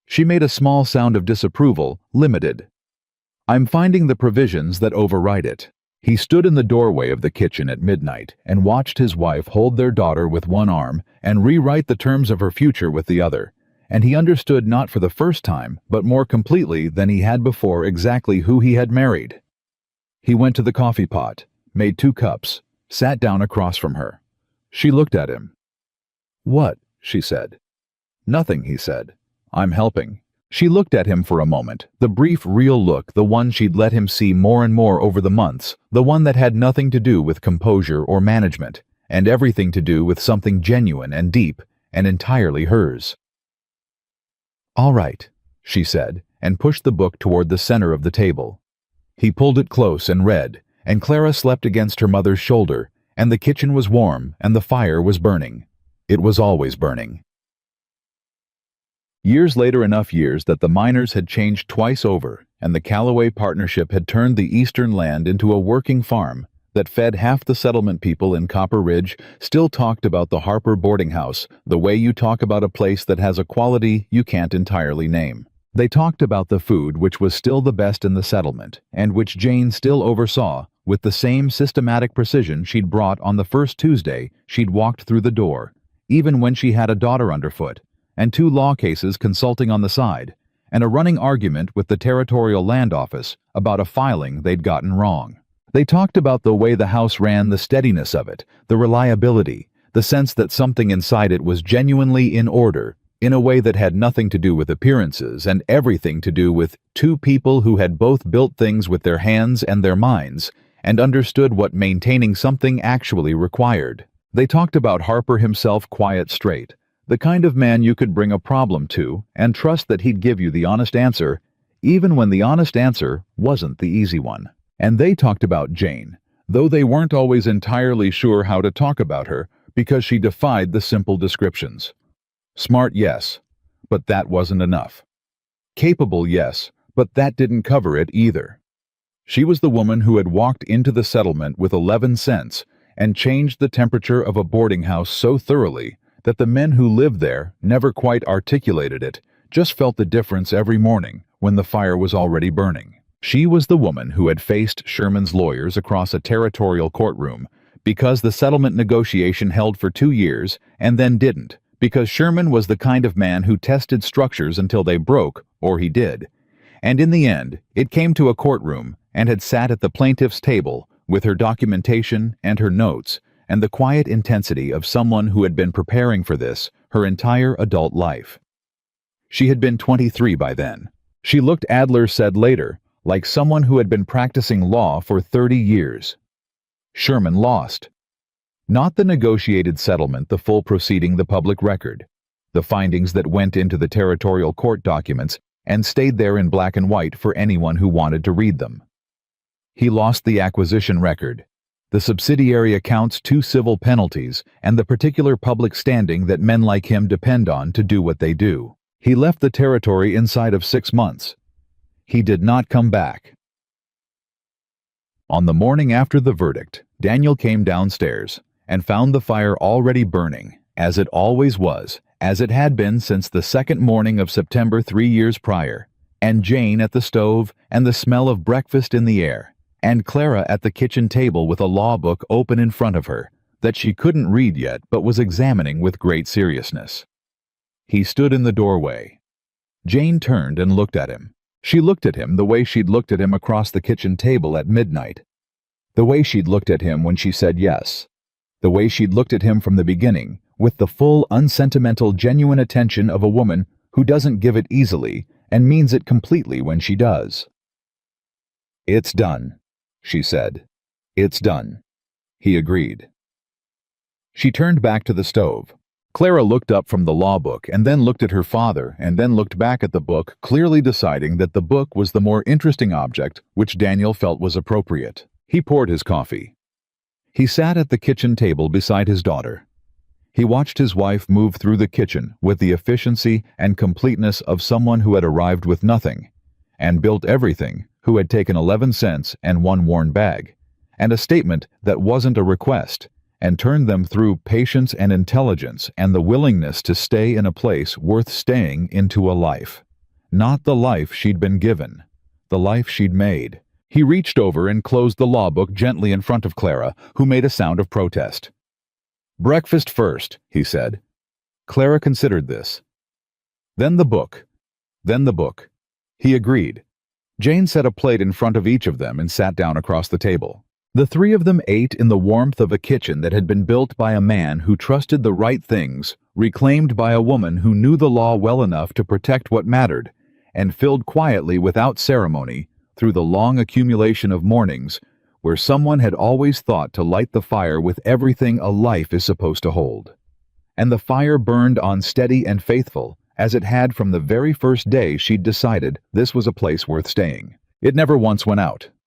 She made a small sound of disapproval, limited. I'm finding the provisions that override it. He stood in the doorway of the kitchen at midnight and watched his wife hold their daughter with one arm and rewrite the terms of her future with the other, and he understood not for the first time, but more completely than he had before, exactly who he had married. He went to the coffee pot, made 2 cups, sat down across from her. She looked at him. What? She said. Nothing, he said. I'm helping. She looked at him for a moment, the brief, real look, the one she'd let him see more and more over the months, the one that had nothing to do with composure or management, and everything to do with something genuine and deep, and entirely hers. All right, she said, and pushed the book toward the center of the table. He pulled it close and read, and Clara slept against her mother's shoulder, and the kitchen was warm, and the fire was burning. It was always burning. Years later, enough years that the miners had changed twice over, and the Callaway partnership had turned the eastern land into a working farm that fed half the settlement people in Copper Ridge, still talked about the Harper boarding house the way you talk about a place that has a quality you can't entirely name. They talked about the food which was still the best in the settlement, and which Jane still oversaw with the same systematic precision she'd brought on the first Tuesday she'd walked through the door, even when she had a daughter underfoot, and 2 law cases consulting on the side, and a running argument with the Territorial Land Office about a filing they'd gotten wrong. They talked about the way the house ran, the steadiness of it, the reliability, the sense that something inside it was genuinely in order, in a way that had nothing to do with appearances and everything to do with 2 people who had both built things with their hands and their minds, and understood what maintaining something actually required. They talked about Harper himself, quiet, straight, the kind of man you could bring a problem to and trust that he'd give you the honest answer, even when the honest answer wasn't the easy one. And they talked about Jane, though they weren't always entirely sure how to talk about her because she defied the simple descriptions. Smart, yes, but that wasn't enough. Capable, yes, but that didn't cover it either. She was the woman who had walked into the settlement with 11 cents and changed the temperature of a boarding house so thoroughly that the men who lived there never quite articulated it, just felt the difference every morning when the fire was already burning. She was the woman who had faced Sherman's lawyers across a territorial courtroom because the settlement negotiation held for 2 years and then didn't, because Sherman was the kind of man who tested structures until they broke, or he did. And in the end, it came to a courtroom and had sat at the plaintiff's table with her documentation and her notes and the quiet intensity of someone who had been preparing for this her entire adult life. She had been 23 by then. She looked, Adler said later, like someone who had been practicing law for 30 years. Sherman lost. Not the negotiated settlement, the full proceeding, the public record, the findings that went into the territorial court documents and stayed there in black and white for anyone who wanted to read them. He lost the acquisition record, the subsidiary accounts, 2 civil penalties, and the particular public standing that men like him depend on to do what they do. He left the territory inside of 6 months. He did not come back. On the morning after the verdict, Daniel came downstairs and found the fire already burning, as it always was, as it had been since the second morning of September 3 years prior, and Jane at the stove and the smell of breakfast in the air, and Clara at the kitchen table with a law book open in front of her that she couldn't read yet but was examining with great seriousness. He stood in the doorway. Jane turned and looked at him. She looked at him the way she'd looked at him across the kitchen table at midnight, the way she'd looked at him when she said yes, the way she'd looked at him from the beginning, with the full, unsentimental, genuine attention of a woman who doesn't give it easily and means it completely when she does. "It's done," she said. "It's done." He agreed. She turned back to the stove. Clara looked up from the law book and then looked at her father and then looked back at the book, clearly deciding that the book was the more interesting object, which Daniel felt was appropriate. He poured his coffee. He sat at the kitchen table beside his daughter. He watched his wife move through the kitchen with the efficiency and completeness of someone who had arrived with nothing and built everything, who had taken 11 cents and 1 worn bag, and a statement that wasn't a request, and turned them through patience and intelligence and the willingness to stay in a place worth staying into a life. Not the life she'd been given, the life she'd made. He reached over and closed the law book gently in front of Clara, who made a sound of protest. "Breakfast first," he said. Clara considered this. Then the book. Then the book. He agreed. Jane set a plate in front of each of them and sat down across the table. The 3 of them ate in the warmth of a kitchen that had been built by a man who trusted the right things, reclaimed by a woman who knew the law well enough to protect what mattered, and filled quietly without ceremony through the long accumulation of mornings where someone had always thought to light the fire with everything a life is supposed to hold. And the fire burned on steady and faithful, as it had from the very first day she'd decided this was a place worth staying. It never once went out.